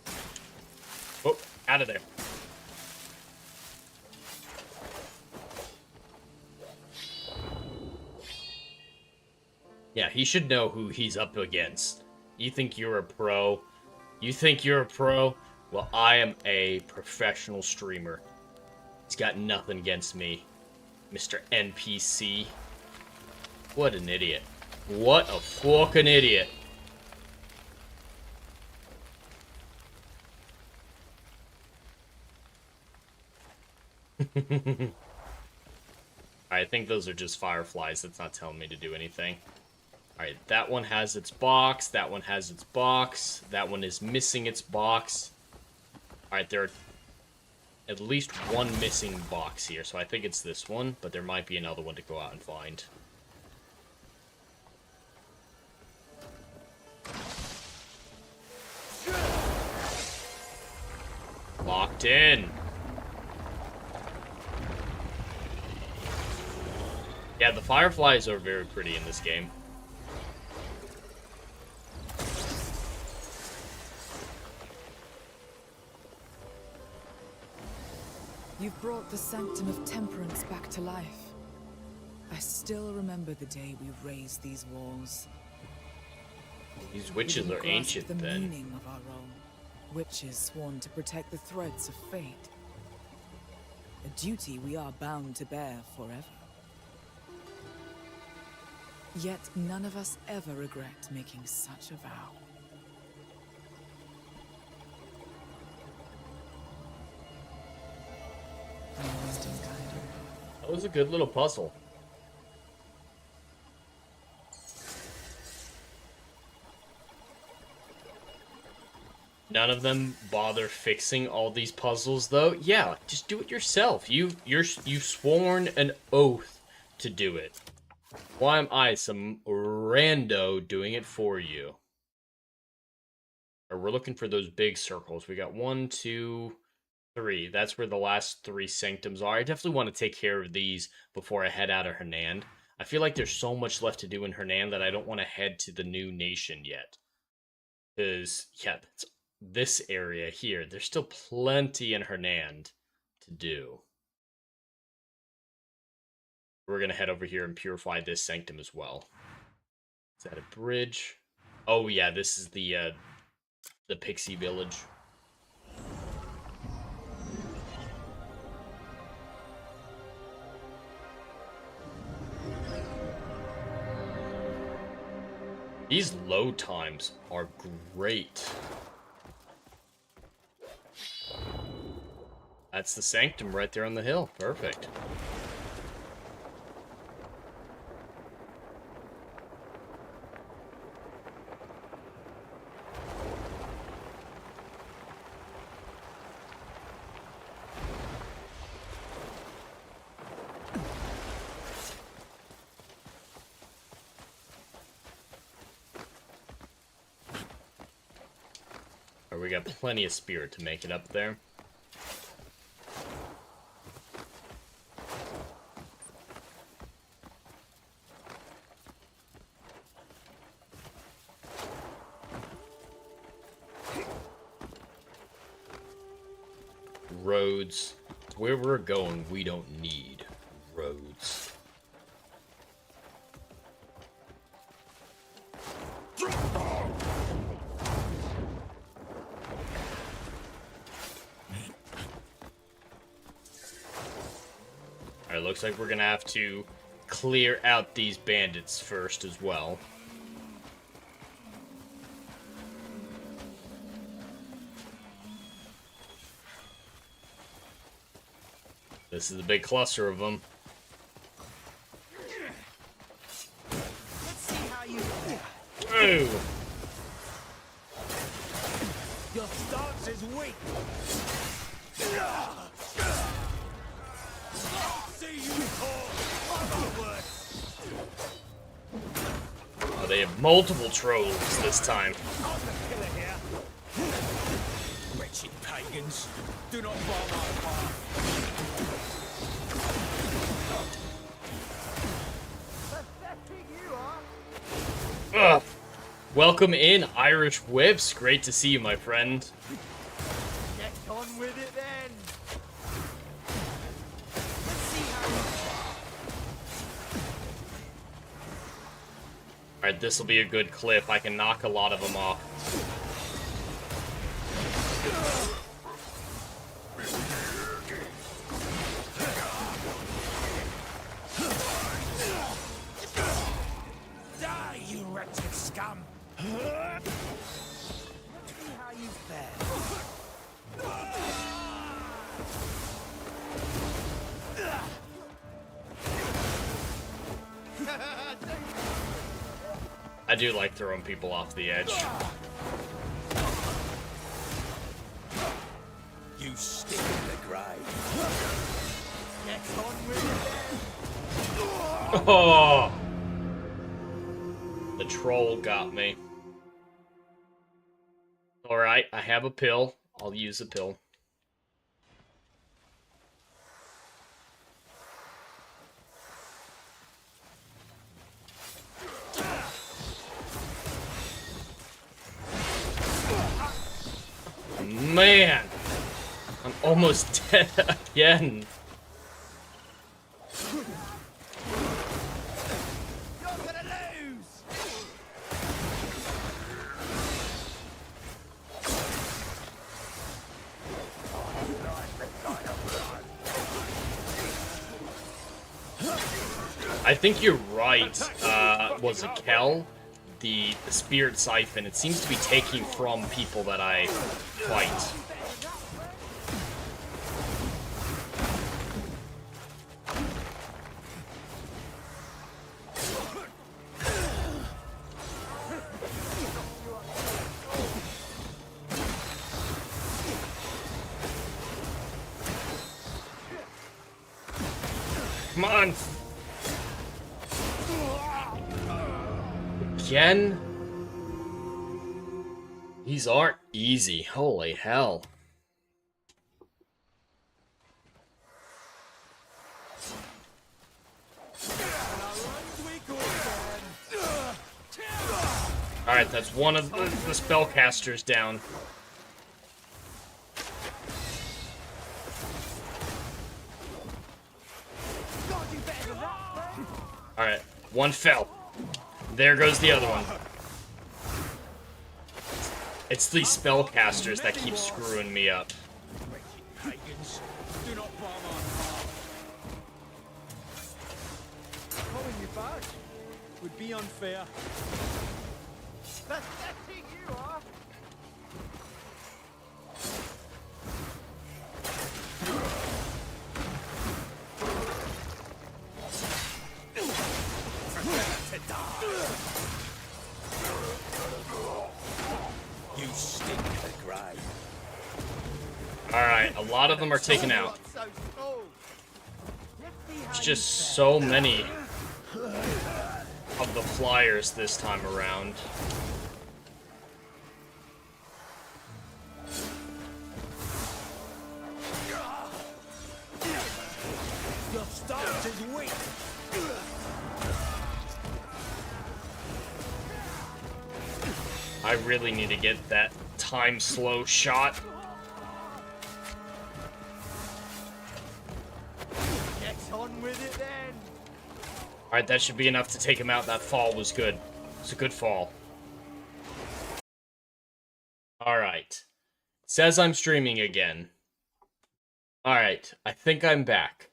Oh, out of there. Yeah, he should know who he's up against. You think you're a pro? You think you're a pro? Well, I am a professional streamer. He's got nothing against me, Mr. NPC. What an idiot. What a fucking idiot. I think those are just fireflies. That's not telling me to do anything. Alright, that one has its box. That one has its box. That one is missing its box. Alright, there are at least one missing box here. So I think it's this one, but there might be another one to go out and find. Locked in. Yeah, the fireflies are very pretty in this game. You've brought the Sanctum of Temperance back to life. I still remember the day we raised these walls. These witches are ancient, the then. meaning of our role. Witches sworn to protect the threads of fate. A duty we are bound to bear forever. Yet none of us ever regret making such a vow. That was a good little puzzle. None of them bother fixing all these puzzles, though. Yeah, just do it youurself. You've sworn an oath to do it. Why am I, some rando, doing it for you? Or we're looking for those big circles. We got 1, 2, 3. That's where the last 3 sanctums are. I definitely want to take care of these before I head out of Hernan. I feel like there's so much left to do in Hernan that I don't want to head to the new nation yet. Because, yeah, that's this area here. There's still plenty in Hernan to do. We're going to head over here and purify this sanctum as well. Is that a bridge? Oh, yeah, this is the pixie village. These load times are great. That's the sanctum right there on the hill. Perfect. We got plenty of spirit to make it up there. Roads. Where we're going, we don't need roads. Looks like we're gonna have to clear out these bandits first as well. This is a big cluster of them. Let's see how you Ooh. Your stance is weak. See you call. Oh, they have multiple trolls this time. I'm the killer here. Wretched pagans, do not bar my path. Pathetic you are. Ugh. Welcome in, Irish Whips. Great to see you, my friend. Get on with it then. Let's see how you Alright, this will be a good clip. I can knock a lot of them off. die, you wretched scum. Let's see how you fare. I do like throwing people off the edge. You stick in the grave. Get on with it then. Oh! The troll got me. Alright, I have a pill. I'll use a pill. Man! I'm almost dead again. You're gonna lose. I think you're right. Was it Kel? The spirit siphon. It seems to be taking from people that I fight. Come on! Again? These aren't easy. Holy hell. Alright, that's one of the spellcasters down. Alright, one fell. There goes the other one. It's these spellcasters that keep screwing me up. Pagans, do not bar my path. Calling you back would be unfair. Pathetic you are. To die. You stink the grave. Alright, a lot of them are taken out. There's just so many of the flyers this time around. Your stance is weak. I really need to get that time slow shot. Get on with it then. Alright, that should be enough to take him out. That fall was good. It's a good fall. Alright. Says I'm streaming again. Alright, I think I'm back.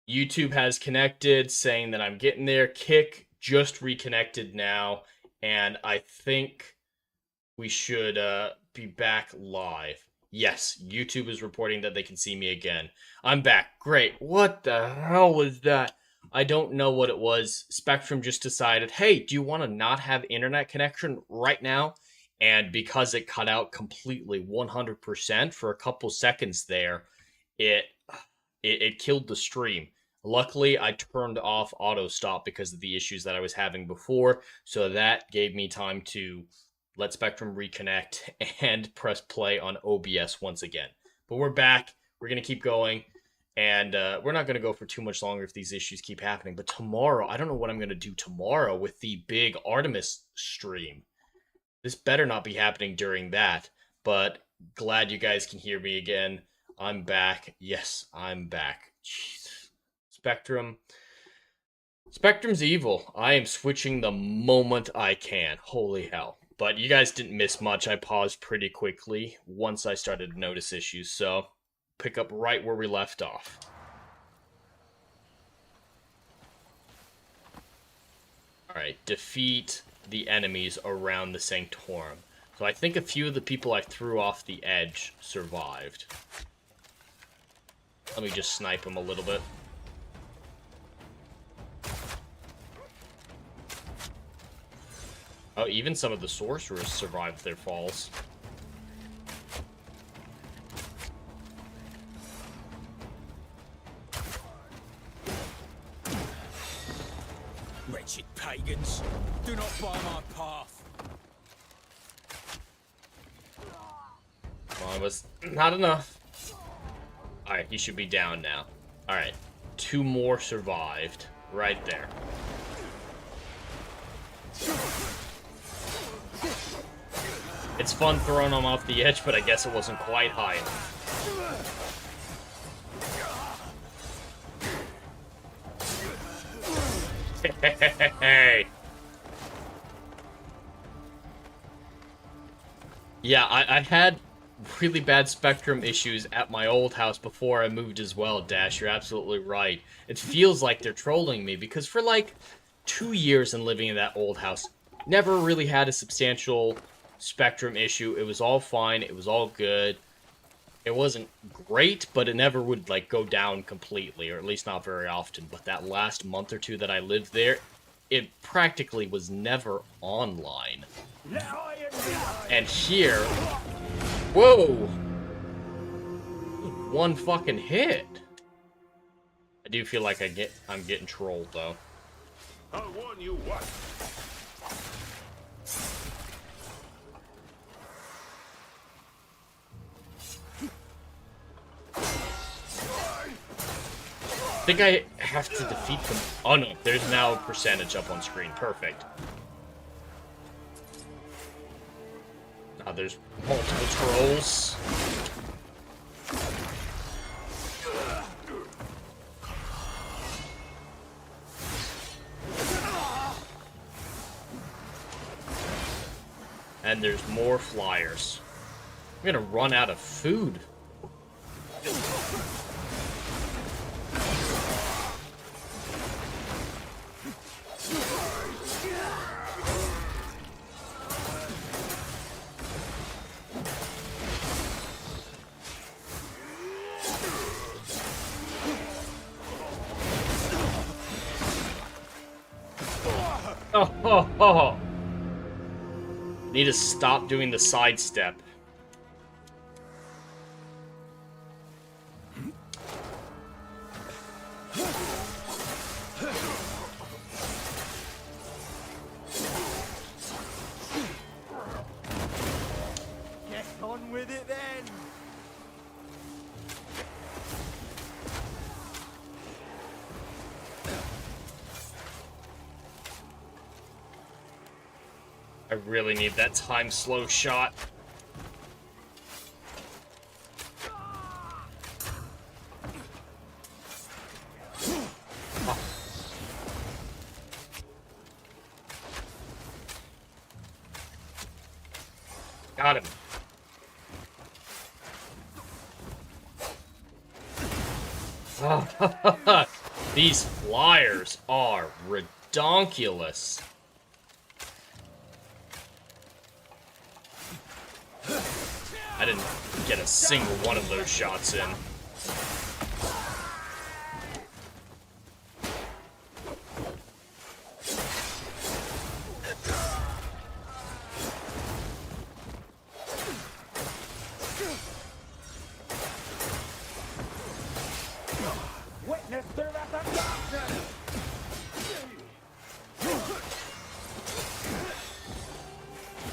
YouTube has connected, saying that I'm getting there. Kick just reconnected now, and I think we should be back live. Yes, YouTube is reporting that they can see me again. I'm back. Great. What the hell was that? I don't know what it was. Spectrum just decided, hey, do you want to not have internet connection right now? And because it cut out completely 100% for a couple seconds there, it killed the stream. Luckily, I turned off auto stop because of the issues that I was having before, so that gave me time to let Spectrum reconnect and press play on OBS once again. But we're back. We're going to keep going, and we're not going to go for too much longer if these issues keep happening. But tomorrow, I don't know what I'm going to do tomorrow with the big Artemis stream. This better not be happening during that, but glad you guys can hear me again. I'm back. Yes, I'm back. Jeez. Spectrum's evil. I am switching the moment I can. Holy hell. But you guys didn't miss much. I paused pretty quickly once I started to notice issues, so pick up right where we left off. Alright, defeat the enemies around the Sanctorum. So I think a few of the people I threw off the edge survived. Let me just snipe them a little bit. Oh, even some of the sorcerers survived their falls. Wretched pagans, do not bar my path. Well, it was not enough. Alright, he should be down now. Alright, 2 more survived. Right there. It's fun throwing them off the edge, but I guess it wasn't quite high enough. Hey. Yeah, I had really bad Spectrum issues at my old house before I moved as well, Dash. You're absolutely right. It feels like they're trolling me, because for like 2 years in living in that old house, never really had a substantial Spectrum issue. It was all fine. It was all good. It wasn't great, but it never would like go down completely, or at least not very often. But that last month or two that I lived there, it practically was never online. And here, whoa, one fucking hit. I do feel like I'm getting trolled though. I'll warn you what. I think I have to defeat them. Oh no, there's now a percentage up on screen. Perfect. Now there's multiple trolls. And there's more flyers. I'm gonna run out of food. Oh. Need to stop doing the sidestep. Get on with it then. I really need that time slow shot. Oh. Got him. Oh. These flyers are redonkulous. I didn't get a single one of those shots in.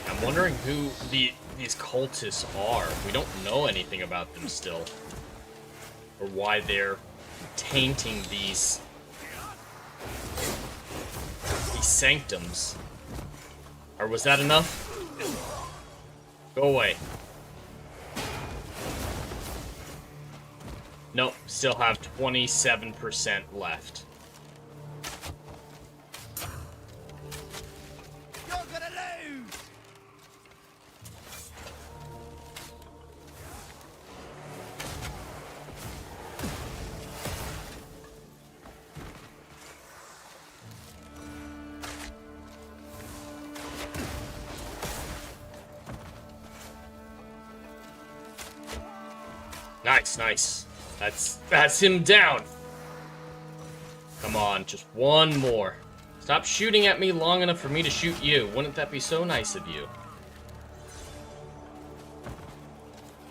I'm wondering who these cultists are. We don't know anything about them still. Or why they're tainting these sanctums. Or was that enough? Go away. Nope, still have 27% left. You're gonna lose! Nice, nice. That's him down. Come on, just one more. Stop shooting at me long enough for me to shoot you. Wouldn't that be so nice of you?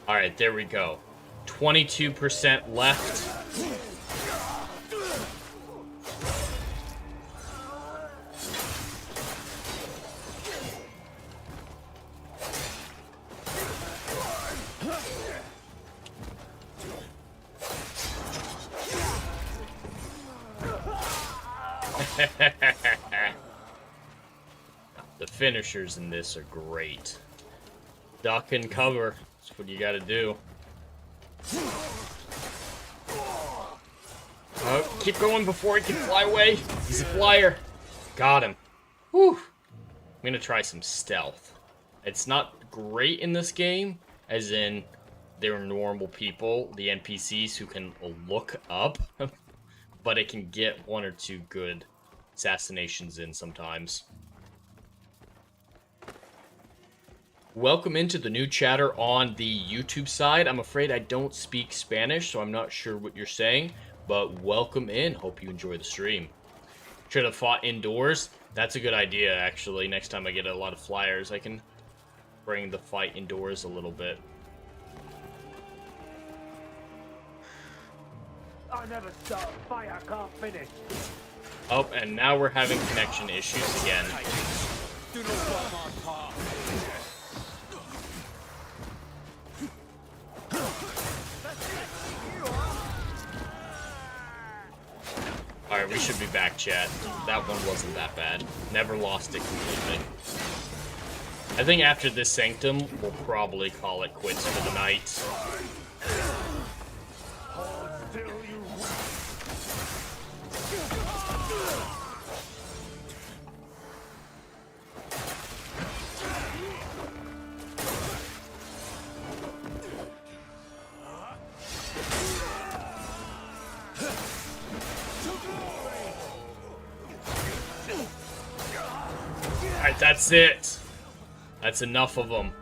Alright, there we go. 22% left. The finishers in this are great. Duck and cover. That's what you gotta do. Oh, keep going before he can fly away. He's a flyer. Got him. Whew. I'm gonna try some stealth. It's not great in this game, as in they're normal people, the NPCs who can look up, but it can get one or two good assassinations in sometimes. Welcome into the new chatter on the YouTube side. I'm afraid I don't speak Spanish, so I'm not sure what you're saying, but welcome in. Hope you enjoy the stream. Should have fought indoors. That's a good idea, actually. Next time I get a lot of flyers, I can bring the fight indoors a little bit. I never start a fight I can't finish. Oh, and now we're having connection issues again. Do not block my path. Alright, we should be back, chat. That one wasn't that bad. Never lost it completely. I think after this Sanctum, we'll probably call it quits for the night. Alright, that's it. That's enough of them.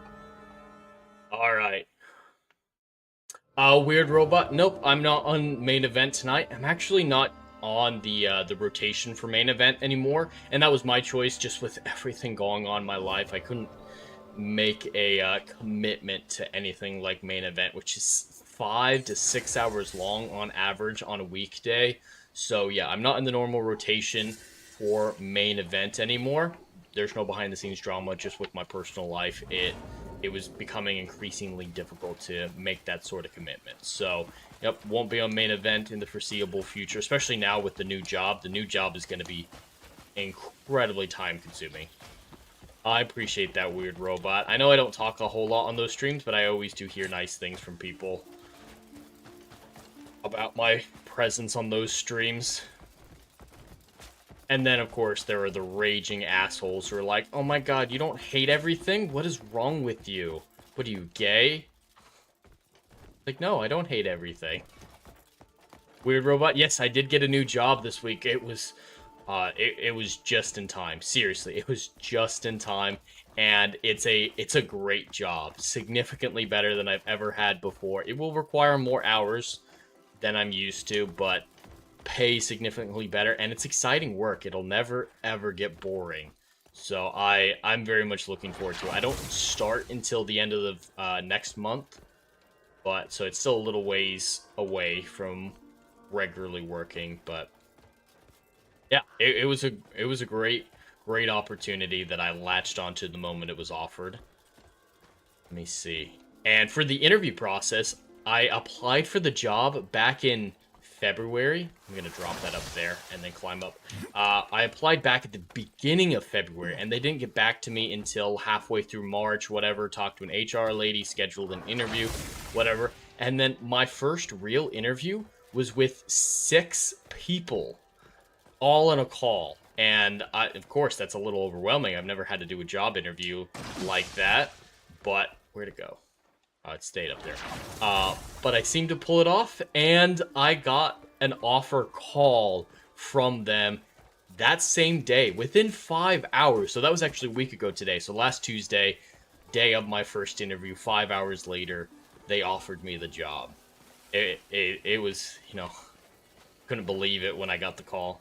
Alright. Weird robot. Nope, I'm not on main event tonight. I'm actually not on the rotation for main event anymore, and that was my choice. Just with everything going on in my life, I couldn't make a commitment to anything like main event, which is 5 to 6 hours long on average on a weekday. So yeah, I'm not in the normal rotation for main event anymore. There's no behind the scenes drama. Just with my personal life, it was becoming increasingly difficult to make that sort of commitment. So, yep, won't be on main event in the foreseeable future, especially now with the new job. The new job is going to be incredibly time consuming. I appreciate that, weird robot. I know I don't talk a whole lot on those streams, but I always do hear nice things from people about my presence on those streams. And then, of course, there are the raging assholes who are like, oh my god, you don't hate everything? What is wrong with you? What are you, gay? Like, no, I don't hate everything. Weird Robot. Yes, I did get a new job this week. It was just in time. Seriously, it was just in time, and it's a great job. Significantly better than I've ever had before. It will require more hours than I'm used to, but pay significantly better, and it's exciting work. It'll never ever get boring. So I'm very much looking forward to it. I don't start until the end of the next month, but so it's still a little ways away from regularly working. But yeah, it was a great opportunity that I latched onto the moment it was offered. Let me see. And for the interview process, I applied for the job back in February. I'm gonna drop that up there and then climb up. I applied back at the beginning of February, and they didn't get back to me until halfway through March, whatever. Talked to an HR lady, scheduled an interview, whatever. And then my first real interview was with 6 people, all on a call. And of course, that's a little overwhelming. I've never had to do a job interview like that. But where'd it go? It stayed up there. But I seemed to pull it off, and I got an offer call from them that same day, within 5 hours. So that was actually a week ago today. So last Tuesday, day of my first interview, 5 hours later, they offered me the job. It was, you know, couldn't believe it when I got the call.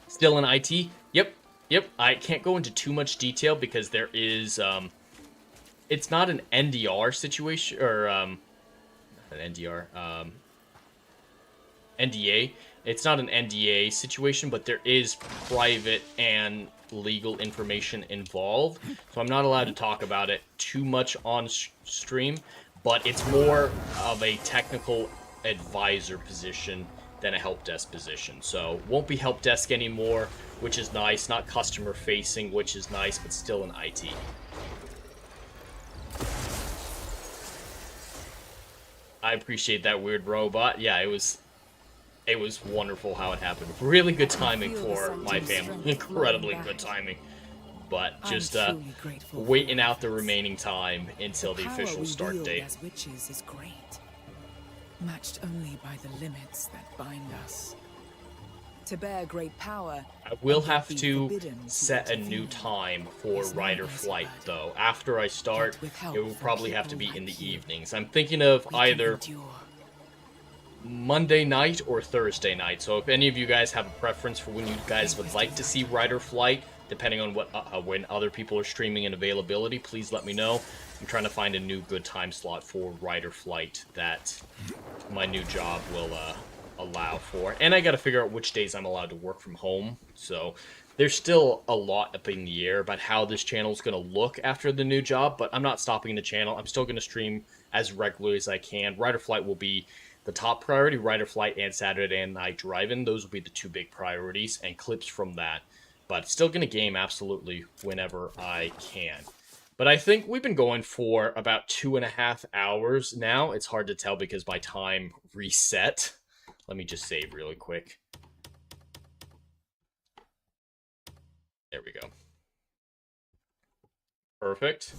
Still in IT? Yep. I can't go into too much detail because there is, it's not an NDR situation, or, not an NDR, NDA. It's not an NDA situation, but there is private and legal information involved. So I'm not allowed to talk about it too much on stream, but it's more of a technical advisor position than a help desk position. So won't be help desk anymore, which is nice. Not customer facing, which is nice, but still in IT. I appreciate that, Weird Robot. Yeah, it was wonderful how it happened. Really good timing for my family. Incredibly good timing. But just waiting out the remaining time until the official start date. As witches is great, matched only by the limits that bind us. To bear great power, I will have to set a new time for Rider Flight, though. After I start, it will probably have to be in the evenings. I'm thinking of either Monday night or Thursday night. So if any of you guys have a preference for when you guys would like to see Rider Flight, depending on what when other people are streaming and availability, please let me know. I'm trying to find a new good time slot for Rider Flight that my new job will allow for. And I gotta figure out which days I'm allowed to work from home. So there's still a lot up in the air about how this channel is going to look after the new job, but I'm not stopping the channel. I'm still going to stream as regularly as I can. Rider Flight will be the top priority. Rider Flight and Saturday Night Drive-In, those will be the 2 big priorities, and clips from that. But still going to game absolutely whenever I can. But I think we've been going for about 2.5 hours now. It's hard to tell because my time reset. Let me just save really quick. There we go. Perfect.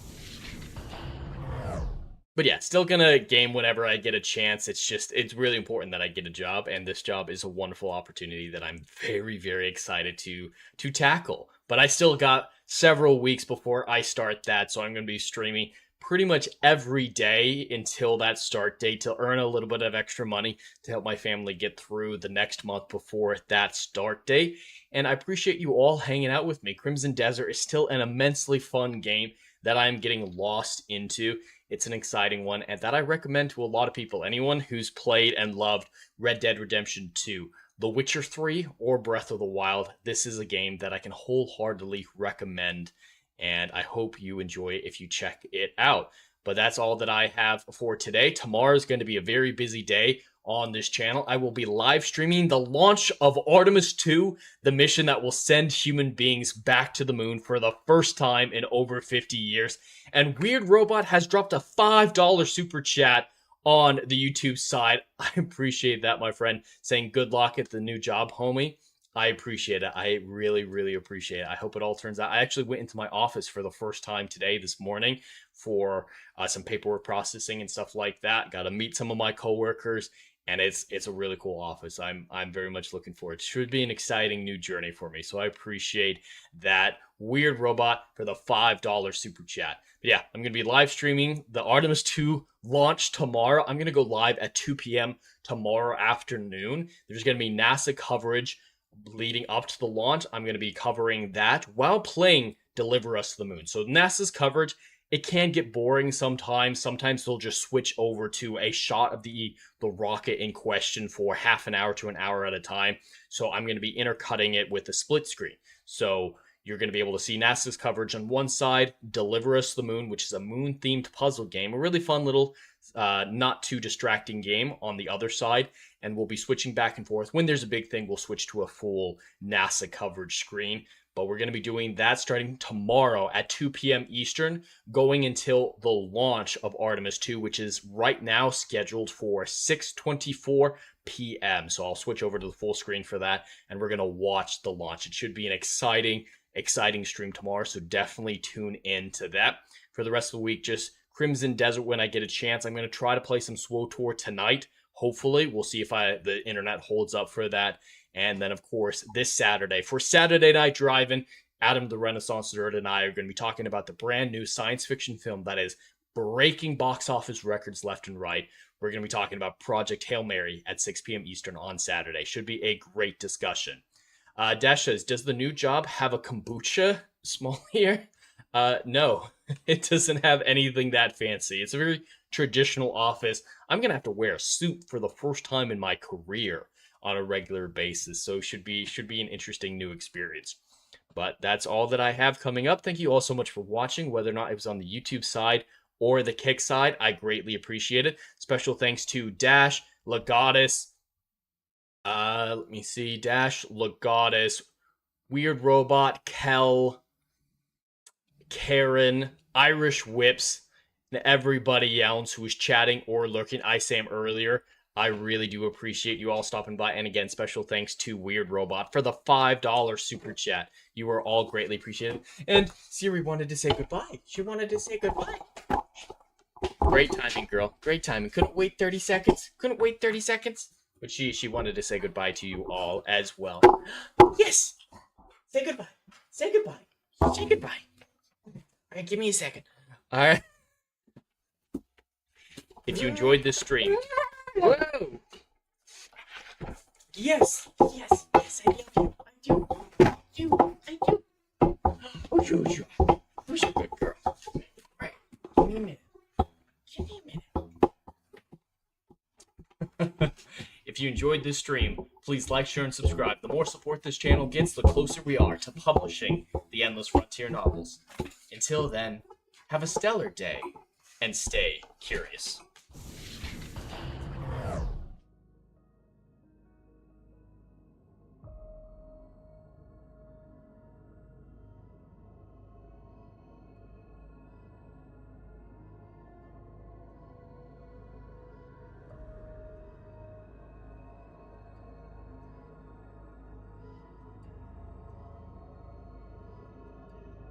But yeah, still gonna game whenever I get a chance. It's really important that I get a job, and this job is a wonderful opportunity that I'm very, very excited to tackle. But I still got several weeks before I start that, so I'm gonna be streaming pretty much every day until that start date to earn a little bit of extra money to help my family get through the next month before that start date. And I appreciate you all hanging out with me. Crimson Desert is still an immensely fun game that I'm getting lost into. It's an exciting one, and that I recommend to a lot of people. Anyone who's played and loved Red Dead Redemption 2, The Witcher 3, or Breath of the Wild, this is a game that I can wholeheartedly recommend, and I hope you enjoy it if you check it out. But that's all that I have for today. Tomorrow is going to be a very busy day on this channel. I will be live streaming the launch of Artemis 2, the mission that will send human beings back to the moon for the first time in over 50 years. And Weird Robot has dropped a $5 super chat on the YouTube side. I appreciate that, my friend, saying good luck at the new job, homie. I appreciate it. I really, really appreciate it. I hope it all turns out. I actually went into my office for the first time today, this morning, for some paperwork processing and stuff like that. Got to meet some of my coworkers, and it's a really cool office. I'm very much looking forward. It should be an exciting new journey for me. So I appreciate that Weird Robot for the $5 super chat. But yeah, I'm gonna be live streaming the Artemis 2 launch tomorrow. I'm gonna go live at 2 p.m. tomorrow afternoon. There's gonna be NASA coverage leading up to the launch. I'm gonna be covering that while playing Deliver Us to the Moon. So NASA's coverage, it can get boring sometimes. Sometimes they'll just switch over to a shot of the rocket in question for half an hour to an hour at a time. So I'm going to be intercutting it with a split screen. So you're going to be able to see NASA's coverage on one side, Deliver Us to the Moon, which is a moon-themed puzzle game, a really fun little, not too distracting game on the other side. And we'll be switching back and forth. When there's a big thing, we'll switch to a full NASA coverage screen. But we're going to be doing that starting tomorrow at 2 p.m. Eastern, going until the launch of Artemis 2, which is right now scheduled for 6:24 p.m. So I'll switch over to the full screen for that, and we're going to watch the launch. It should be an exciting stream tomorrow, so definitely tune in to that. For the rest of the week, just Crimson Desert when I get a chance. I'm going to try to play some SWOTOR tonight. Hopefully, we'll see if the internet holds up for that. And then, of course, this Saturday, for Saturday Night Driving, Adam the Renaissance Nerd and I are going to be talking about the brand new science fiction film that is breaking box office records left and right. We're going to be talking about Project Hail Mary at 6 p.m. Eastern on Saturday. Should be a great discussion. Dash says, does the new job have a kombucha small here? No, it doesn't have anything that fancy. It's a very traditional office. I'm going to have to wear a suit for the first time in my career on a regular basis, so should be an interesting new experience. But that's all that I have coming up. Thank you all so much for watching, whether or not it was on the YouTube side or the Kick side. I greatly appreciate it. Special thanks to Dash, Legatus, let me see, Dash, Legatus, Weird Robot, Kel, Karen, Irish Whips, and everybody else who was chatting or lurking. I Sam earlier. I really do appreciate you all stopping by. And again, special thanks to Weird Robot for the $5 super chat. You are all greatly appreciated. And Siri wanted to say goodbye. She wanted to say goodbye. Great timing, girl. Great timing. Couldn't wait 30 seconds. Couldn't wait 30 seconds. But she wanted to say goodbye to you all as well. Yes! Say goodbye. Say goodbye. Say goodbye. All right, give me a second. All right. If you enjoyed this stream... Whoa! Yes, yes, yes, I love you. I do. Oh, you. Who's a good girl? Right. Give me a minute. If you enjoyed this stream, please like, share, and subscribe. The more support this channel gets, the closer we are to publishing the Endless Frontier novels. Until then, have a stellar day, and stay curious.